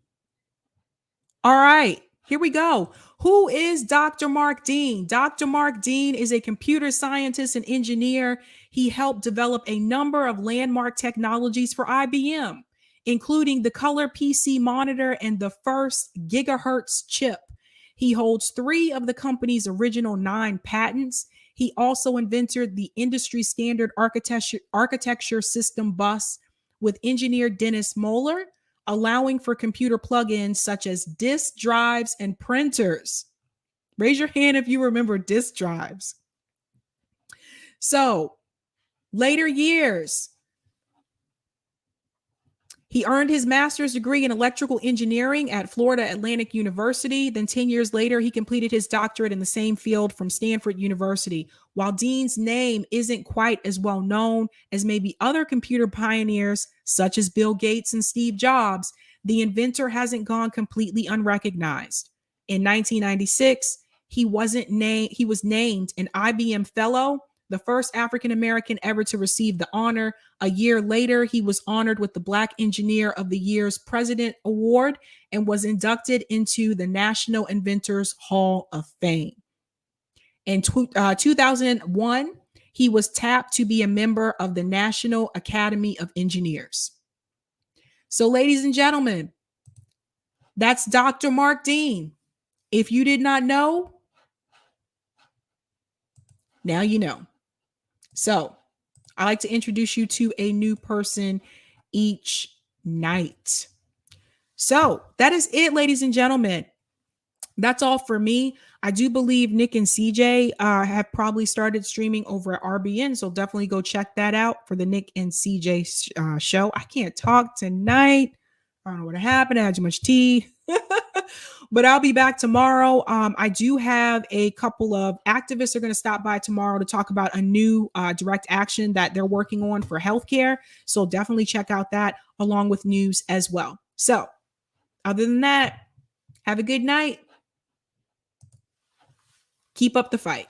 All right, here we go. Who is Dr. Mark Dean? Dr. Mark Dean is a computer scientist and engineer. He helped develop a number of landmark technologies for IBM, including the color PC monitor and the first gigahertz chip. He holds 3 of the company's original 9 patents. He also invented the industry standard architecture system bus with engineer Dennis Moeller, allowing for computer plugins such as disk drives and printers. Raise your hand if you remember disk drives. So, later years, he earned his master's degree in electrical engineering at Florida Atlantic University. Then 10 years later, he completed his doctorate in the same field from Stanford University. While Dean's name isn't quite as well known as maybe other computer pioneers, such as Bill Gates and Steve Jobs, the inventor hasn't gone completely unrecognized. In 1996, he was named an IBM Fellow, the first African-American ever to receive the honor. A year later, he was honored with the Black Engineer of the Year's President Award and was inducted into the National Inventors Hall of Fame. In 2001, he was tapped to be a member of the National Academy of Engineers. So, ladies and gentlemen, that's Dr. Mark Dean. If you did not know, now you know. So, I like to introduce you to a new person each night. So, that is it, ladies and gentlemen. That's all for me. I do believe Nick and CJ have probably started streaming over at RBN, so definitely go check that out for the Nick and CJ show. I can't talk tonight. I don't know what happened. I had too much tea. But I'll be back tomorrow. I do have a couple of activists are going to stop by tomorrow to talk about a new direct action that they're working on for healthcare. So definitely check out that along with news as well. So other than that, have a good night. Keep up the fight.